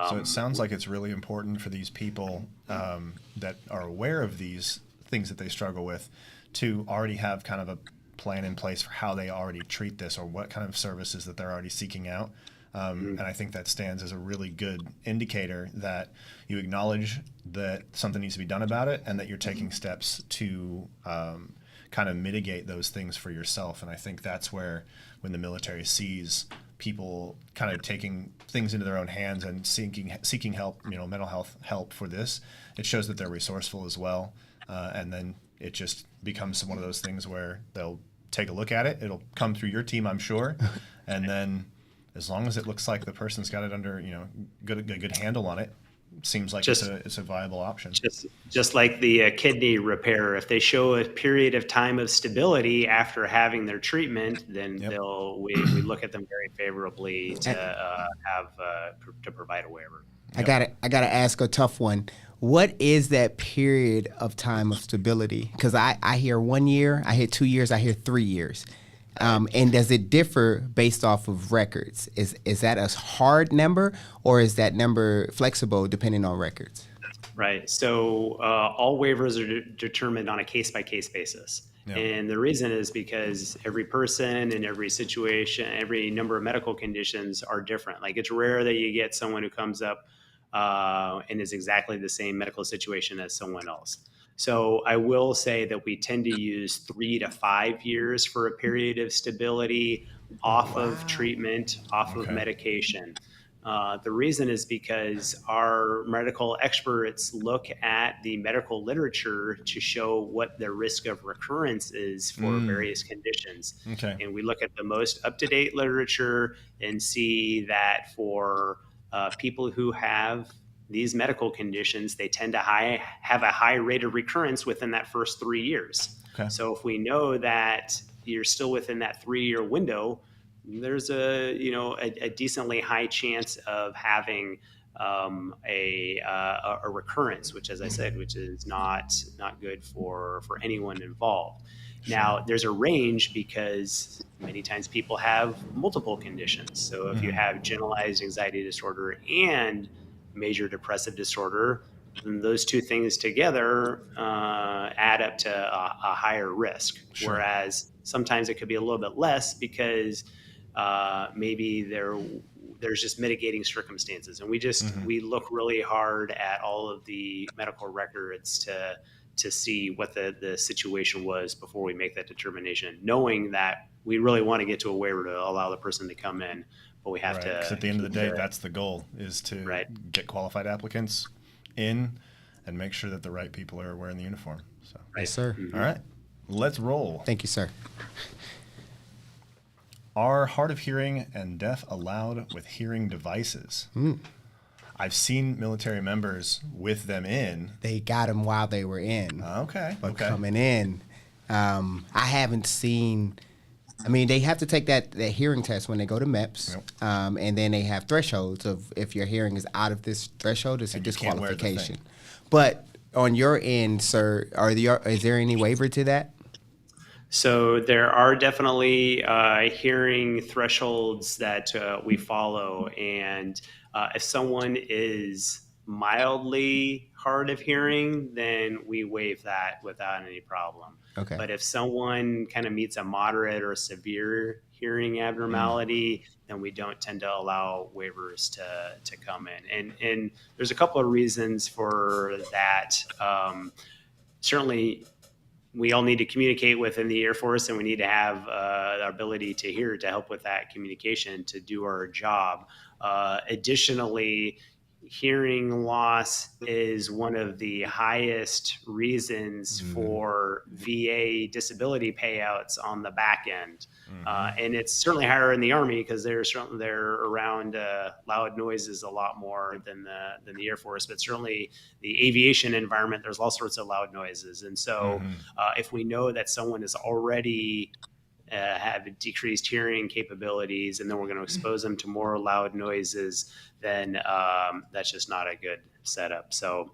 So it sounds like it's really important for these people that are aware of these things that they struggle with to already have kind of a plan in place for how they already treat this or what kind of services that they're already seeking out. And I think that stands as a really good indicator that you acknowledge that something needs to be done about it and that you're taking steps to kind of mitigate those things for yourself. And I think that's where when the military sees people kind of taking things into their own hands and seeking help, mental health help for this, it shows that they're resourceful as well. And then it just becomes one of those things where they'll take a look at it. It'll come through your team, I'm sure. And then as long as it looks like the person's got it under, a good handle on it, seems like it's a viable option. Just like the kidney repair, if they show a period of time of stability after having their treatment, then we look at them very favorably to provide a waiver. I gotta ask a tough one. What is that period of time of stability? Because I hear 1 year, I hear 2 years, I hear 3 years. And does it differ based off of records? Is that a hard number, or is that number flexible depending on records? Right. So all waivers are determined on a case-by-case basis. Yeah. And the reason is because every person and every situation, every number of medical conditions are different. Like it's rare that you get someone who comes up and is exactly the same medical situation as someone else. So I will say that we tend to use 3 to 5 years for a period of stability off of treatment, off of medication. The reason is because our medical experts look at the medical literature to show what the risk of recurrence is for various conditions. Okay. And we look at the most up-to-date literature and see that for people who have these medical conditions, they tend to have a high rate of recurrence within that first 3 years. Okay. So if we know that you're still within that 3-year window, there's a decently high chance of having a recurrence, which, as I said, which is not good for anyone involved. Sure. Now, there's a range because many times people have multiple conditions. So if you have generalized anxiety disorder and major depressive disorder, then those two things together add up to a higher risk. Sure. Whereas sometimes it could be a little bit less because maybe there's just mitigating circumstances. And we look really hard at all of the medical records to see what the situation was before we make that determination, knowing that we really want to get to a waiver to allow the person to come in. But we have to. Because at the end of the day, that's the goal, is to get qualified applicants in and make sure that the right people are wearing the uniform. So. Yes, sir. All right, let's roll. Thank you, sir. Are hard of hearing and deaf allowed with hearing devices? I've seen military members with them in. They got them while they were in. Okay. But coming in, I haven't seen. I mean, they have to take that hearing test when they go to MEPS, and then they have thresholds of if your hearing is out of this threshold, it's a disqualification. But on your end, sir, is there any waiver to that? So there are definitely hearing thresholds that we follow, and if someone is mildly hard of hearing, then we waive that without any problem. Okay. But if someone kind of meets a moderate or severe hearing abnormality, then we don't tend to allow waivers to come in. And there's a couple of reasons for that. Certainly, we all need to communicate within the Air Force, and we need to have the ability to hear to help with that communication to do our job. Additionally, hearing loss is one of the highest reasons for VA disability payouts on the back end. And it's certainly higher in the Army because they're around loud noises a lot more than the Air Force, but certainly the aviation environment, there's all sorts of loud noises. And so if we know that someone is already have decreased hearing capabilities, and then we're going to expose them to more loud noises, then that's just not a good setup. So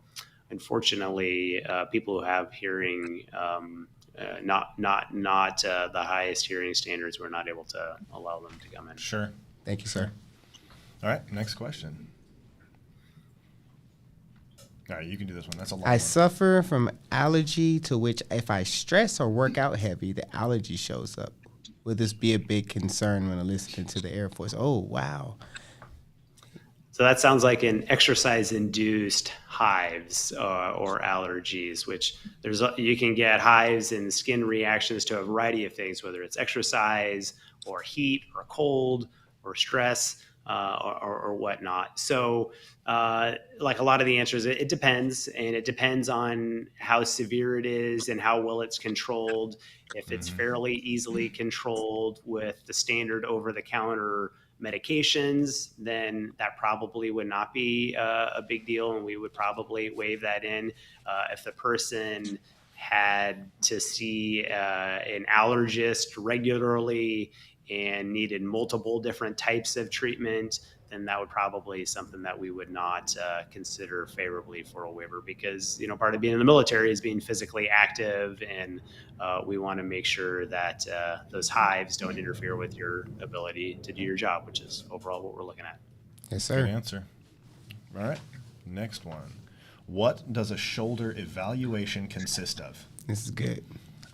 unfortunately, people who have hearing, not the highest hearing standards, we're not able to allow them to come in. Sure. Thank you, sir. All right, next question. All right, you can do this one. That's a long I one. suffer from allergy to which if I stress or work out heavy, the allergy shows up. Will this be a big concern when listening to the Air Force? Oh, wow. So that sounds like an exercise-induced hives or allergies, which you can get hives and skin reactions to a variety of things, whether it's exercise or heat or cold or stress or whatnot. So like a lot of the answers, it depends, and it depends on how severe it is and how well it's controlled. If it's fairly easily controlled with the standard over-the-counter medications, then that probably would not be a big deal, and we would probably waive that in. If the person had to see an allergist regularly and needed multiple different types of treatment, then that would probably be something that we would not consider favorably for a waiver, because part of being in the military is being physically active, and we want to make sure that those hives don't interfere with your ability to do your job, which is overall what we're looking at. Yes, sir. Good answer. All right, next one. What does a shoulder evaluation consist of? This is good.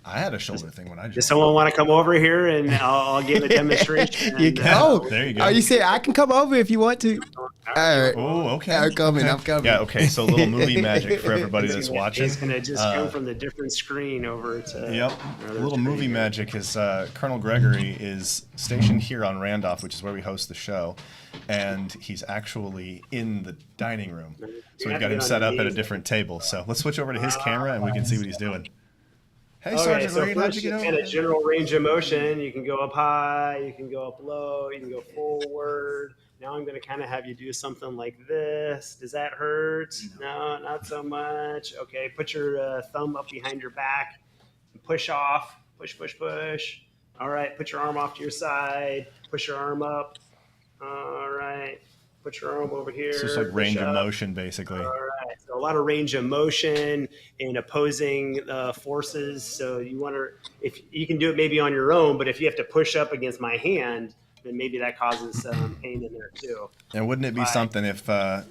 I had a shoulder thing when I joined. Does someone want to come over here and I'll give a demonstration? You go. There you go. Oh, you say I can come over if you want to. All right. Oh, okay. I'm coming. I'm coming. Yeah, okay. So a little movie magic for everybody that's watching. He's going to just go from the different screen over to... Yep. A little movie magic is Colonel Gregory is stationed here on Randolph, which is where we host the show, and he's actually in the dining room. So we've got him set up at a different table. So let's switch over to his camera and we can see what he's doing. Hey, Okay, Sergeant so Reed, how'd first you you get over get a there? general range of motion. You can go up high, you can go up low, you can go forward. Now I'm going to kind of have you do something like this. Does that hurt? No, not so much. Okay, put your thumb up behind your back and push off. Push, push, push. All right, put your arm off to your side. Push your arm up. All right. Put your arm over here. So it's like range push of up. motion, basically. All right. So a lot of range of motion and opposing forces. So you want to, if you can do it maybe on your own, but if you have to push up against my hand, then maybe that causes some pain in there too. And wouldn't it be something if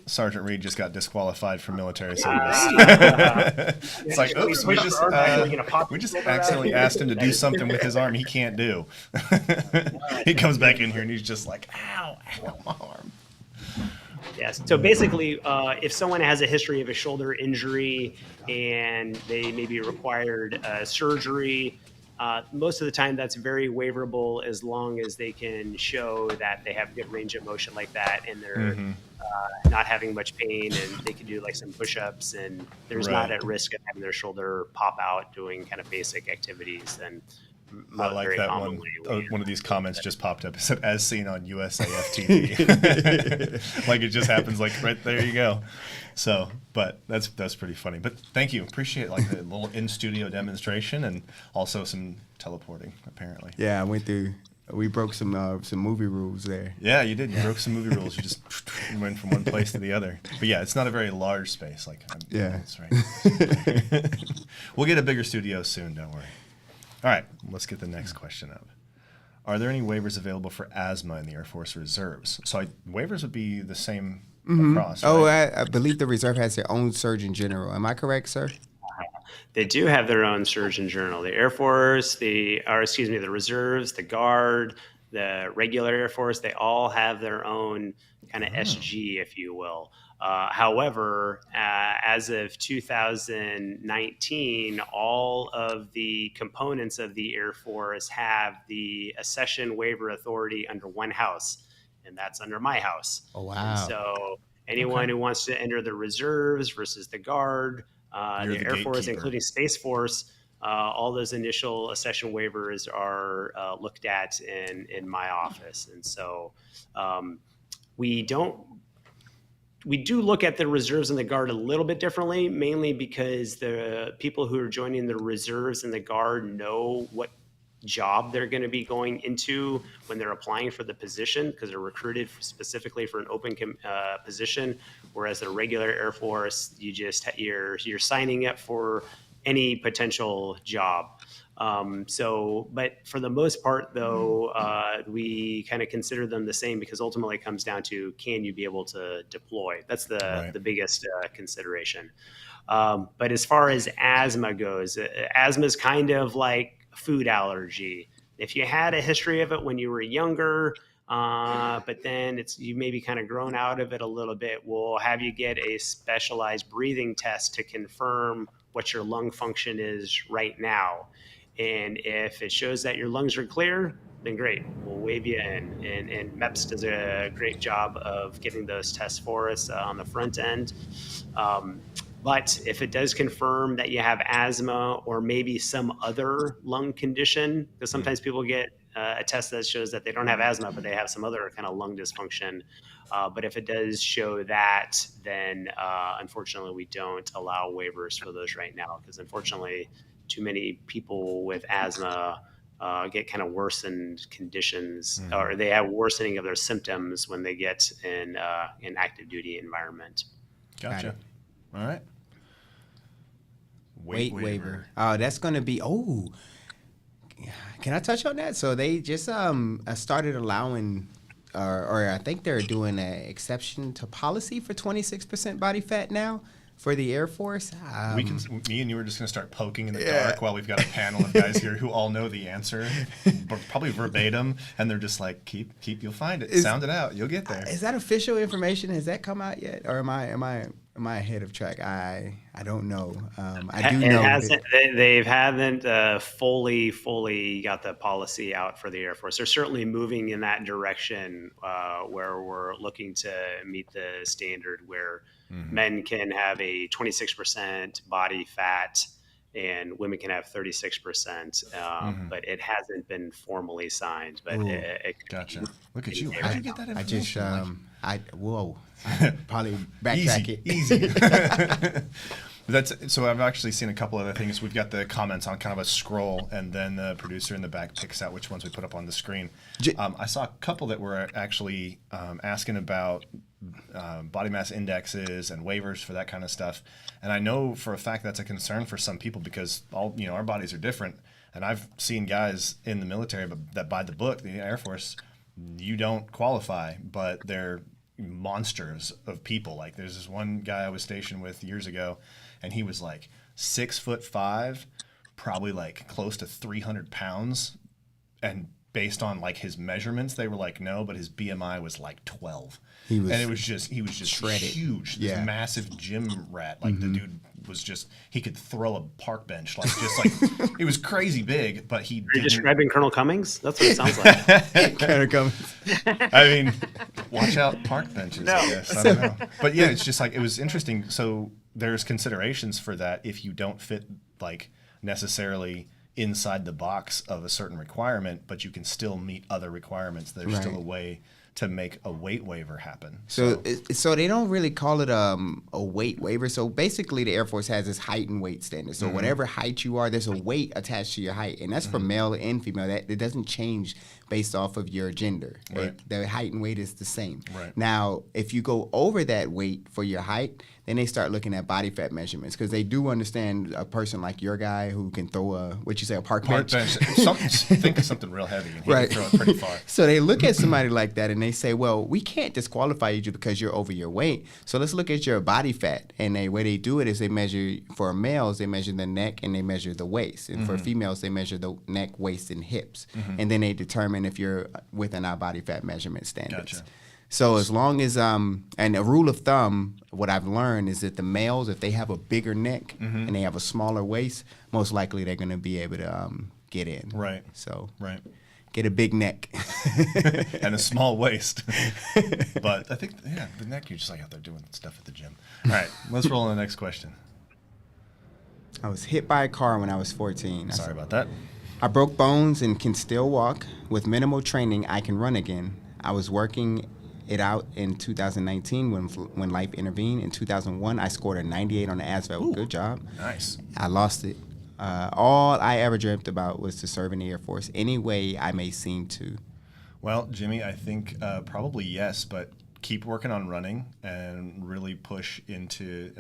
Sergeant Reed just got disqualified from military service? It's like, oops, we just accidentally asked him to do something with his arm he can't do. He comes back in here and he's just like, ow, my arm. Yes. So basically, if someone has a history of a shoulder injury and they maybe required surgery, most of the time that's very waiverable as long as they can show that they have good range of motion like that and they're not having much pain, and they can do like some push-ups and there's not at risk of having their shoulder pop out doing kind of basic activities. And I like that one. One of these comments just popped up. It said, as seen on USAF TV. Like it just happens like right there you go. So, but that's pretty funny. But thank you. Appreciate like the little in-studio demonstration and also some teleporting, apparently. Yeah, I went through. We broke some movie rules there. Yeah, you did. You broke some movie rules. You just went from one place to the other. But yeah, it's not a very large space. Like, yeah, that's right. We'll get a bigger studio soon. Don't worry. All right, let's get the next question up. Are there any waivers available for asthma in the Air Force Reserves? So waivers would be the same across, right? Oh, I believe the Reserve has their own Surgeon General. Am I correct, sir? They do have their own Surgeon General. The Air Force, the Reserves, the Guard, the regular Air Force, they all have their own kind of SG, if you will. However, as of 2019, all of the components of the Air Force have the accession waiver authority under one house, and that's under my house. Oh, wow. Anyone who wants to enter the reserves versus the Guard, the Air Force, including Space Force, all those initial accession waivers are looked at in my office. And so we do look at the reserves and the Guard a little bit differently, mainly because the people who are joining the reserves and the Guard know what job they're going to be going into when they're applying for the position, because they're recruited specifically for an open position, whereas the regular Air Force, you're signing up for any potential job. But for the most part, though, we kind of consider them the same, because ultimately it comes down to, can you be able to deploy? That's the biggest consideration. But as far as asthma goes, asthma is kind of like food allergy. If you had a history of it when you were younger, but then you maybe kind of grown out of it a little bit, we'll have you get a specialized breathing test to confirm what your lung function is right now. And if it shows that your lungs are clear, then great, we'll waive you in. And MEPS does a great job of getting those tests for us on the front end. But if it does confirm that you have asthma or maybe some other lung condition, because sometimes people get a test that shows that they don't have asthma, but they have some other kind of lung dysfunction. But if it does show that, then unfortunately we don't allow waivers for those right now, because unfortunately too many people with asthma get kind of worsened conditions, or they have worsening of their symptoms when they get in an active duty environment. Gotcha. All right. Weight waiver. Oh, that's going to be, can I touch on that? So they just started allowing, or I think they're doing an exception to policy for 26% body fat now for the Air Force. Me and you are just going to start poking in the dark while we've got a panel of guys here who all know the answer, probably verbatim, and they're just like, keep, you'll find it. Sound it out. You'll get there. Is that official information? Has that come out yet? Or am I ahead of track? I don't know. I do know they haven't fully got the policy out for the Air Force. They're certainly moving in that direction, where we're looking to meet the standard where men can have a 26% body fat and women can have 36%. But it hasn't been formally signed. But gotcha. Look at you. How did you get that information? Probably backtrack Easy. So I've actually seen a couple other things. We've got the comments on kind of a scroll, and then the producer in the back picks out which ones we put up on the screen. I saw a couple that were actually asking about body mass indexes and waivers for that kind of stuff. And I know for a fact that's a concern for some people, because our bodies are different. And I've seen guys in the military that by the book, the Air Force, you don't qualify, but they're monsters of people. Like there's this one guy I was stationed with years ago, and he was like 6'5", probably like close to 300 pounds. And based on like his measurements, they were like, no, but his BMI was like 12. He was just shredded. Huge, this massive gym rat. Like the dude was he could throw a park bench, it was crazy big. But Are you describing Colonel Cummings? That's what it sounds like. Colonel Cummings. I mean, watch out, park benches. No. I guess I don't know, but yeah, it's just like, it was interesting. So there's considerations for that if you don't fit like necessarily inside the box of a certain requirement, but you can still meet other requirements. There's still a way to make a weight waiver happen. So they don't really call it a weight waiver. So basically the Air Force has this height and weight standard. So whatever height you are, there's a weight attached to your height. And that's for male and female. It doesn't change based off of your gender. Right. The height and weight is the same. Right. Now, if you go over that weight for your height, then they start looking at body fat measurements, because they do understand a person like your guy who can throw a park bench. Think of something real heavy, and he can throw it pretty far. So they look at somebody like that and they say, well, we can't disqualify you because you're over your weight. So let's look at your body fat. And the way they do it is they measure, for males, they measure the neck and they measure the waist. And for females, they measure the neck, waist, and hips. And then they determine if you're within our body fat measurement standards. Gotcha. So as long as, and a rule of thumb, what I've learned is that the males, if they have a bigger neck and they have a smaller waist, most likely they're going to be able to get in. Right. So. Right. get a big neck. And a small waist. But I think, yeah, the neck, you're just like out there doing stuff at the gym. All right, let's roll on the next question. I was hit by a car when I was 14. Sorry about that. I broke bones and can still walk. With minimal training, I can run again. I was working it out in 2019 when life intervened. In 2001, I scored a 98 on the ASVAB. Ooh, good job. Nice. I lost it. All I ever dreamt about was to serve in the Air Force, any way I may seem to. Well, Jimmy, I think probably yes, but keep working on running and really push into,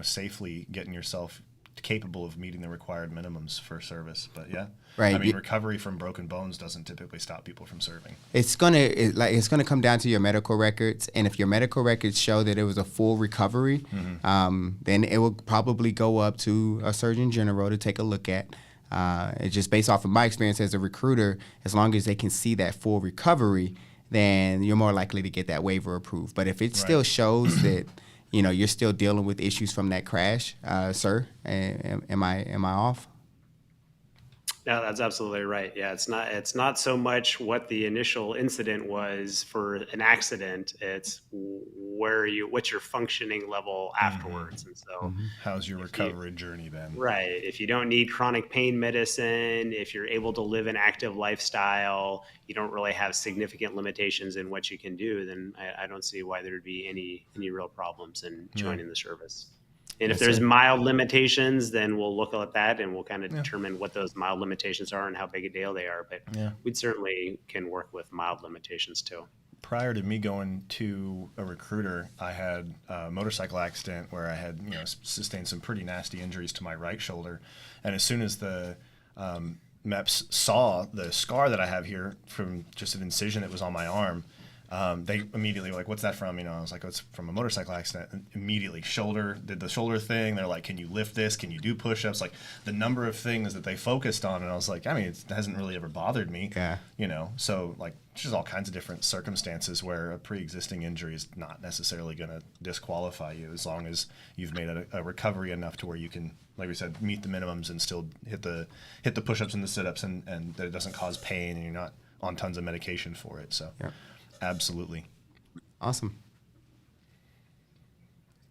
safely getting yourself capable of meeting the required minimums for service. But yeah, right. I mean, recovery from broken bones doesn't typically stop people from serving. It's gonna come down to your medical records, and if your medical records show that it was a full recovery, then it will probably go up to a Surgeon General to take a look at. It's just based off of my experience as a recruiter. As long as they can see that full recovery, then you're more likely to get that waiver approved. But if it still shows that you're still dealing with issues from that crash, sir, am I off? No, that's absolutely right. Yeah, it's not so much what the initial incident was for an accident. It's what's your functioning level afterwards. And so how's your recovery journey been? Right. If you don't need chronic pain medicine, if you're able to live an active lifestyle, you don't really have significant limitations in what you can do, then I don't see why there'd be any real problems in joining the service. And if there's mild limitations, then we'll look at that and we'll kind of determine what those mild limitations are and how big a deal they are. But we certainly can work with mild limitations too. Prior to me going to a recruiter, I had a motorcycle accident where I had sustained some pretty nasty injuries to my right shoulder. And as soon as the MEPs saw the scar that I have here from just an incision that was on my arm, they immediately were like, what's that from? I was like, oh, it's from a motorcycle accident. And immediately did the shoulder thing. They're like, can you lift this? Can you do push-ups? Like the number of things that they focused on. And I was like, I mean, it hasn't really ever bothered me. Yeah. So like just all kinds of different circumstances where a pre-existing injury is not necessarily going to disqualify you as long as you've made a recovery enough to where you can, like we said, meet the minimums and still hit the push-ups and the sit-ups and that it doesn't cause pain and you're not on tons of medication for it. So. Yeah. Absolutely. Awesome.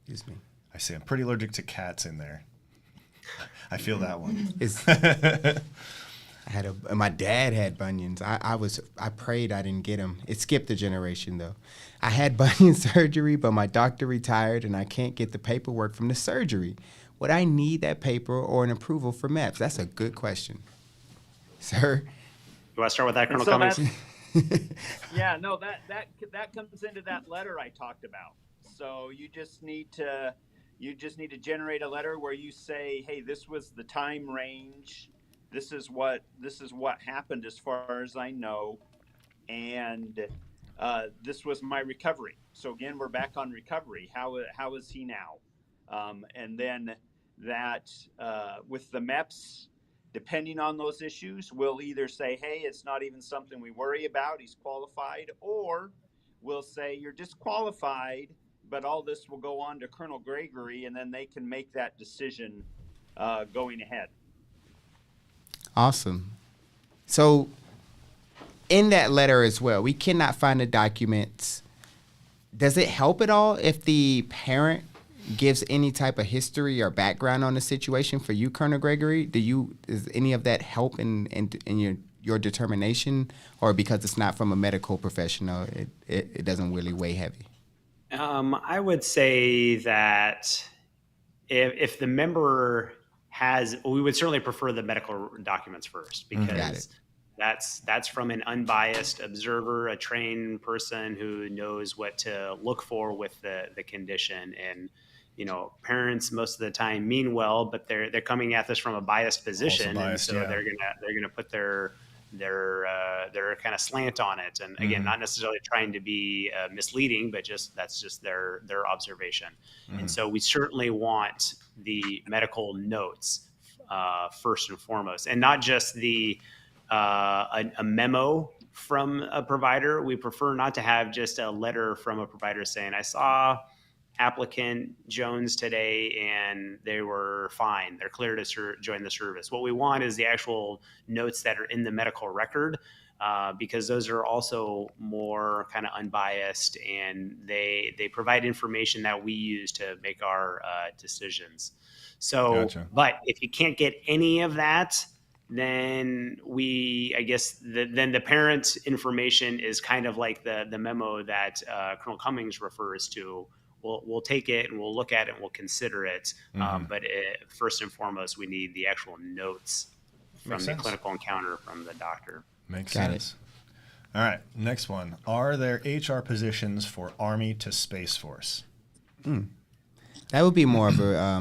Excuse me. I see. I'm pretty allergic to cats in there. I feel that one. My dad had bunions. I prayed I didn't get them. It skipped a generation though. I had bunion surgery, but my doctor retired and I can't get the paperwork from the surgery. Would I need that paper or an approval for MEPS? That's a good question. Sir? You want to start with that, Colonel Cummings? Yeah, no, that comes into that letter I talked about. So you just need to generate a letter where you say, hey, this was the time range, this is what happened as far as I know, and this was my recovery. So again, we're back on recovery. How is he now? And then that with the MEPS, depending on those issues, we'll either say, hey, it's not even something we worry about, he's qualified, or we'll say you're disqualified, but all this will go on to Colonel Gregory, and then they can make that decision going ahead. Awesome. So in that letter as well, we cannot find the documents. Does it help at all if the parent gives any type of history or background on the situation for you, Colonel Gregory? Does any of that help in your determination, or because it's not from a medical professional, it doesn't really weigh heavy? I would say that if the member we would certainly prefer the medical documents first, because that's from an unbiased observer, a trained person who knows what to look for with the condition. And parents most of the time mean well, but they're coming at this from a biased position, biased, and so they're gonna put their kind of slant on it. And again, not necessarily trying to be misleading, but that's just their observation. And so we certainly want the medical notes first and foremost, and not just a memo from a provider. We prefer not to have just a letter from a provider saying, I saw applicant Jones today and they were fine, they're clear to join the service. What we want is the actual notes that are in the medical record because those are also more kind of unbiased, and they provide information that we use to make our decisions. So, Gotcha. but if you can't get any of that, then then the parent information is kind of like the memo that Colonel Cummings refers to. We'll take it and we'll look at it and we'll consider it. But first and foremost, we need the actual notes from Makes the sense. clinical encounter from the doctor. Makes Got sense. All right, next one. Are there HR positions for Army to Space Force? That would be more of a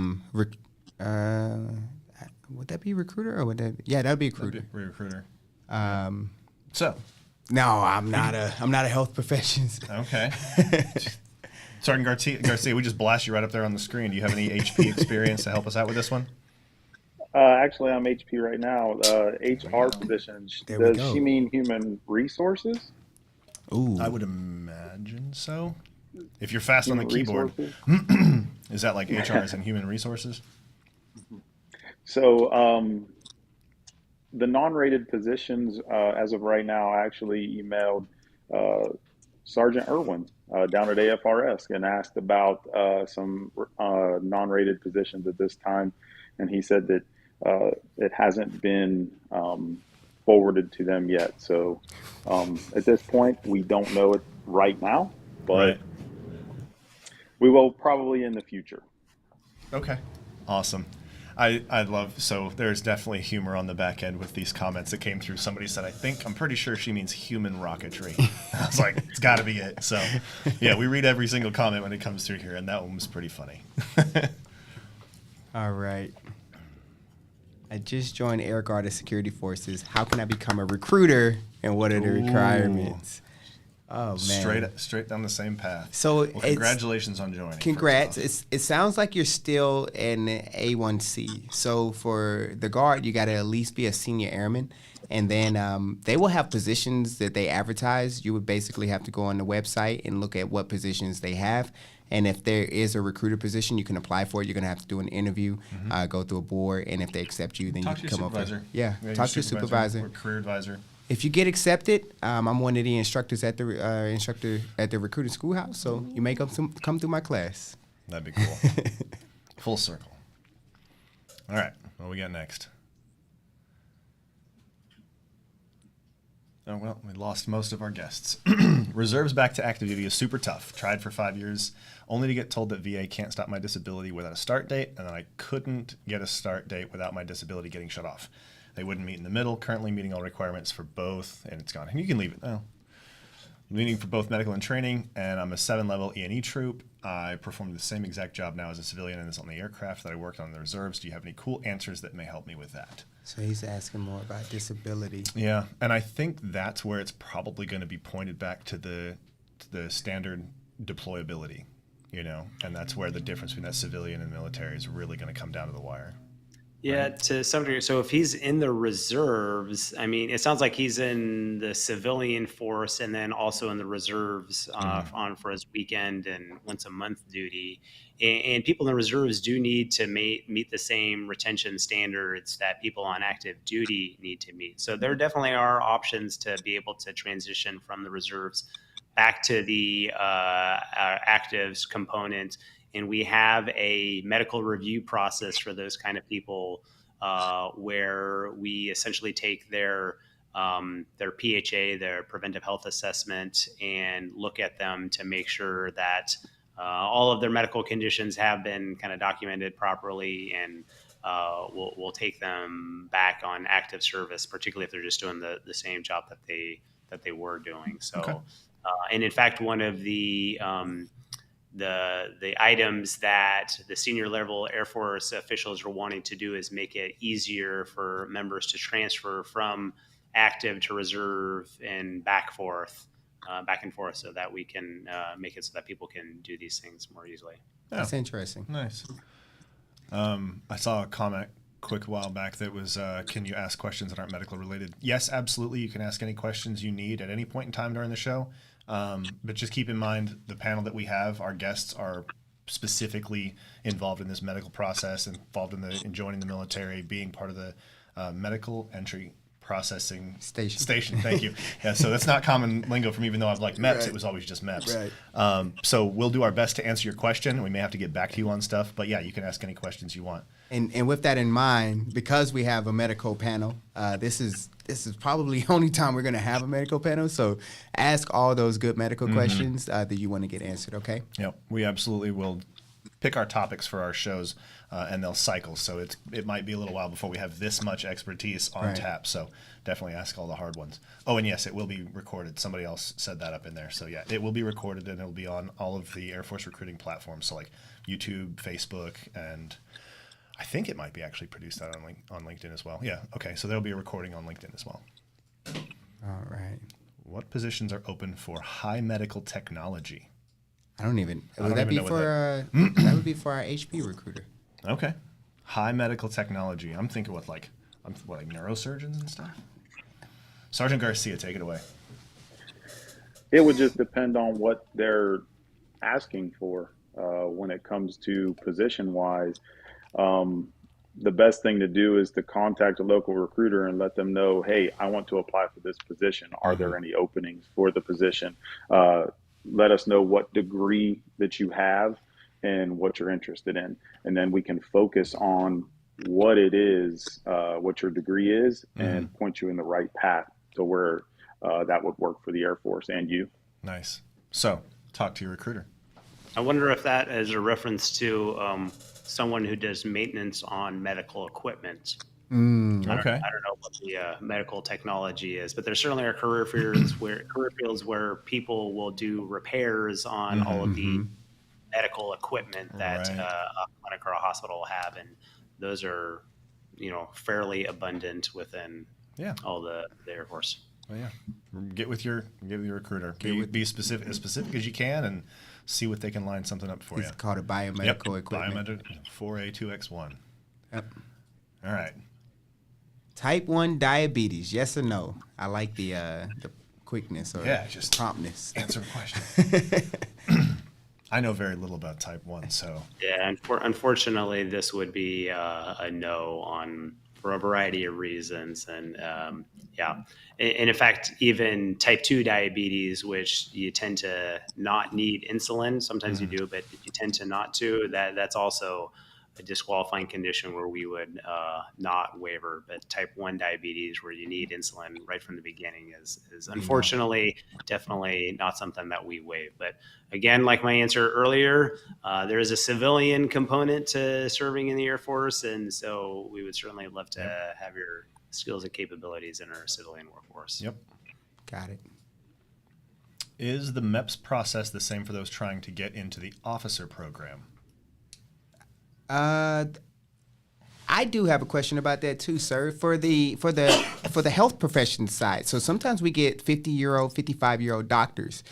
would that be recruiter or would that? Yeah, that would be recruiter. Recruiter. So, no, I'm not a health professions. Okay. Sergeant Garcia, we just blast you right up there on the screen. Do you have any HP experience to help us out with this one? Actually, I'm HP right now. HR positions. There we Does go. she mean human resources? Ooh, I would imagine so. If you're fast on the Human keyboard, resources? is that like HR as in human resources? So the non-rated positions, as of right now, I actually emailed Sergeant Irwin down at AFRS and asked about some non-rated positions at this time, and he said that it hasn't been forwarded to them yet. So at this point, we don't know it right now, but Right. we will probably in the future. Okay. Awesome. I love, so there's definitely humor on the back end with these comments that came through. Somebody said, I'm pretty sure she means human rocketry. I was like, it's got to be it. So, yeah, we read every single comment when it comes through here, and that one was pretty funny. all right. I just joined Air Guard and Security Forces. How can I become a recruiter, and what are the requirements? Oh man, Straight down the same path. So Well, it's- congratulations on joining. Congrats. first off. It sounds like you're still in A1C. So for the Guard, you got to at least be a senior airman. And then they will have positions that they advertise. You would basically have to go on the website and look at what positions they have. And if there is a recruiter position, you can apply for it. You're going to have to do an interview, go through a board. And if they accept you, then Talk you to can your come supervisor. over. Yeah, talk to your supervisor. Or career advisor. If you get accepted, I'm one of the instructors at the recruiting schoolhouse, so you may come through my class. That'd be cool. Full circle. All right, what we got next? Oh, well, we lost most of our guests. Reserves back to active duty is super tough. Tried for 5 years, only to get told that VA can't stop my disability without a start date, and that I couldn't get a start date without my disability getting shut off. They wouldn't meet in the middle, currently meeting all requirements for both, and it's gone. And you can leave it now. Meeting for both medical and training, and I'm a 7-level E&E troop. I performed the same exact job now as a civilian and is on the aircraft that I worked on in the reserves. Do you have any cool answers that may help me with that? So he's asking more about disability. Yeah, and I think that's where it's probably going to be pointed back to the standard deployability, and that's where the difference between that civilian and military is really going to come down to the wire. Yeah, to some degree. So if he's in the reserves, I mean, it sounds like he's in the civilian force and then also in the reserves on for his weekend and once a month duty. And people in the reserves do need to meet the same retention standards that people on active duty need to meet. So there definitely are options to be able to transition from the reserves back to the actives component. And we have a medical review process for those kind of people where we essentially take their PHA, their preventive health assessment, and look at them to make sure that all of their medical conditions have been kind of documented properly, and we'll take them back on active service, particularly if they're just doing the same job that they were doing. So, Okay. And in fact, one of the items that the senior level Air Force officials are wanting to do is make it easier for members to transfer from active to reserve and back and forth, so that we can make it so that people can do these things more easily. That's interesting. Nice. I saw a comment quick while back that was, can you ask questions that aren't medical related? Yes, absolutely. You can ask any questions you need at any point in time during the show. But just keep in mind the panel that we have, our guests are specifically involved in this medical process, involved in joining the military, being part of the medical entry Processing Station. Thank you. Yeah, so that's not common lingo for me, even though I've liked MEPS. Right. It was always just MEPS. Right. So we'll do our best to answer your question. We may have to get back to you on stuff, but yeah, you can ask any questions you want. And with that in mind, because we have a medical panel, this is probably the only time we're going to have a medical panel. So ask all those good medical questions that you want to get answered. Okay. Yep, we absolutely will pick our topics for our shows, and they'll cycle. So it might be a little while before we have this much expertise on tap. So definitely ask all the hard ones. Oh, and yes, it will be recorded. Somebody else said that up in there. So yeah, it will be recorded, and it will be on all of the Air Force recruiting platforms. So like YouTube, Facebook, and I think it might be actually produced out on LinkedIn as well. Yeah. Okay. So there'll be a recording on LinkedIn as well. All right. What positions are open for high medical technology? I don't even. Would That would be for our HP recruiter. Okay. High medical technology. I'm thinking like neurosurgeons and stuff. Sergeant Garcia, take it away. It would just depend on what they're asking for when it comes to position-wise. The best thing to do is to contact a local recruiter and let them know, hey, I want to apply for this position. Are there any openings for the position? Let us know what degree that you have and what you're interested in. And then we can focus on what it is, what your degree is, and point you in the right path to where that would work for the Air Force and you. Nice. So talk to your recruiter. I wonder if that is a reference to someone who does maintenance on medical equipment. Okay. I don't know what the medical technology is, but there certainly are career fields where people will do repairs on all of the medical equipment that a clinic or a hospital will have, and those are, fairly abundant within all the Air Force. Well, yeah. Get with your recruiter. Be specific as you can, and see what they can line something up for you. It's called a biomedical equipment. Biomedical 4A2X1. Yep. All right. Type 1 diabetes, yes or no? I like the quickness or just promptness. Answer the question. I know very little about type 1, so. Yeah, unfortunately, this would be a no for a variety of reasons. And and in fact, even type 2 diabetes, which you tend to not need insulin, sometimes you do, but if you tend to not to, that's also a disqualifying condition where we would not waiver. But type 1 diabetes, where you need insulin right from the beginning, is unfortunately definitely not something that we waive. But again, like my answer earlier, there is a civilian component to serving in the Air Force, and so we would certainly love to have your skills and capabilities in our civilian workforce. Yep. Got it. Is the MEPS process the same for those trying to get into the officer program? I do have a question about that too, sir. For the health profession side, so sometimes we get 50-year-old, 55-year-old doctors.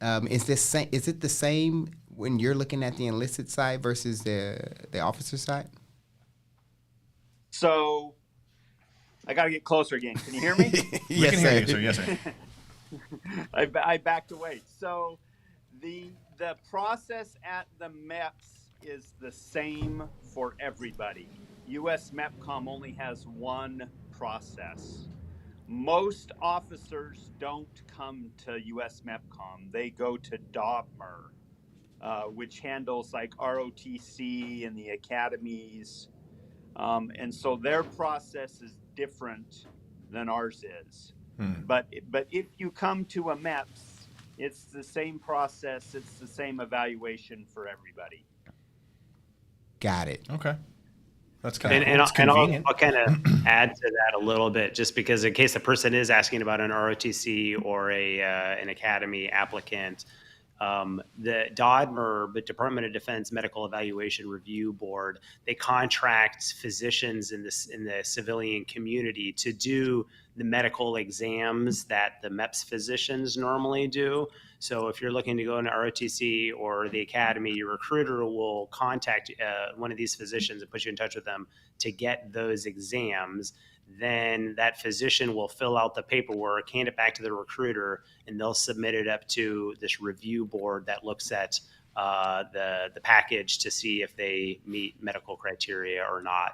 Is it the same when you're looking at the enlisted side versus the officer side? So I got to get closer again. Can you hear me? We can hear you, sir. Yes, sir. I backed away. So the process at the MEPS is the same for everybody. US MEPCOM only has one process. Most officers don't come to US MEPCOM. They go to DOBMER, which handles like ROTC and the academies. And so their process is different than ours is. But if you come to a MEPS, it's the same process. It's the same evaluation for everybody. Got it. Okay. That's kind of and I'll kind of add to that a little bit, just because in case the person is asking about an ROTC or an academy applicant, the DODMER, the Department of Defense Medical Evaluation Review Board, they contract physicians in the civilian community to do the medical exams that the MEPS physicians normally do. So if you're looking to go into ROTC or the academy, your recruiter will contact one of these physicians and put you in touch with them to get those exams. Then that physician will fill out the paperwork, hand it back to the recruiter, and they'll submit it up to this review board that looks at the package to see if they meet medical criteria or not.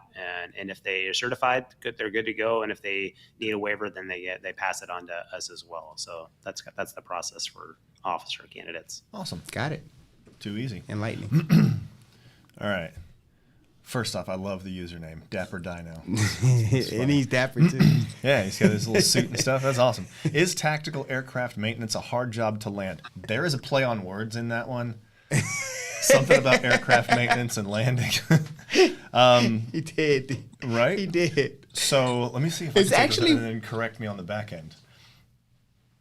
And if they are certified, good, they're good to go. And if they need a waiver, then they pass it on to us as well. So that's the process for officer candidates. Awesome. Got it. Too easy. Enlightening. All right. First off, I love the username, Dapper Dino. And he's dapper too. Yeah, he's got his little suit and stuff. That's awesome. Is tactical aircraft maintenance a hard job to land? There is a play on words in that one. Something about aircraft maintenance and landing. He did. Right? He did. So let me see if It's I can actually- and then correct me on the back end.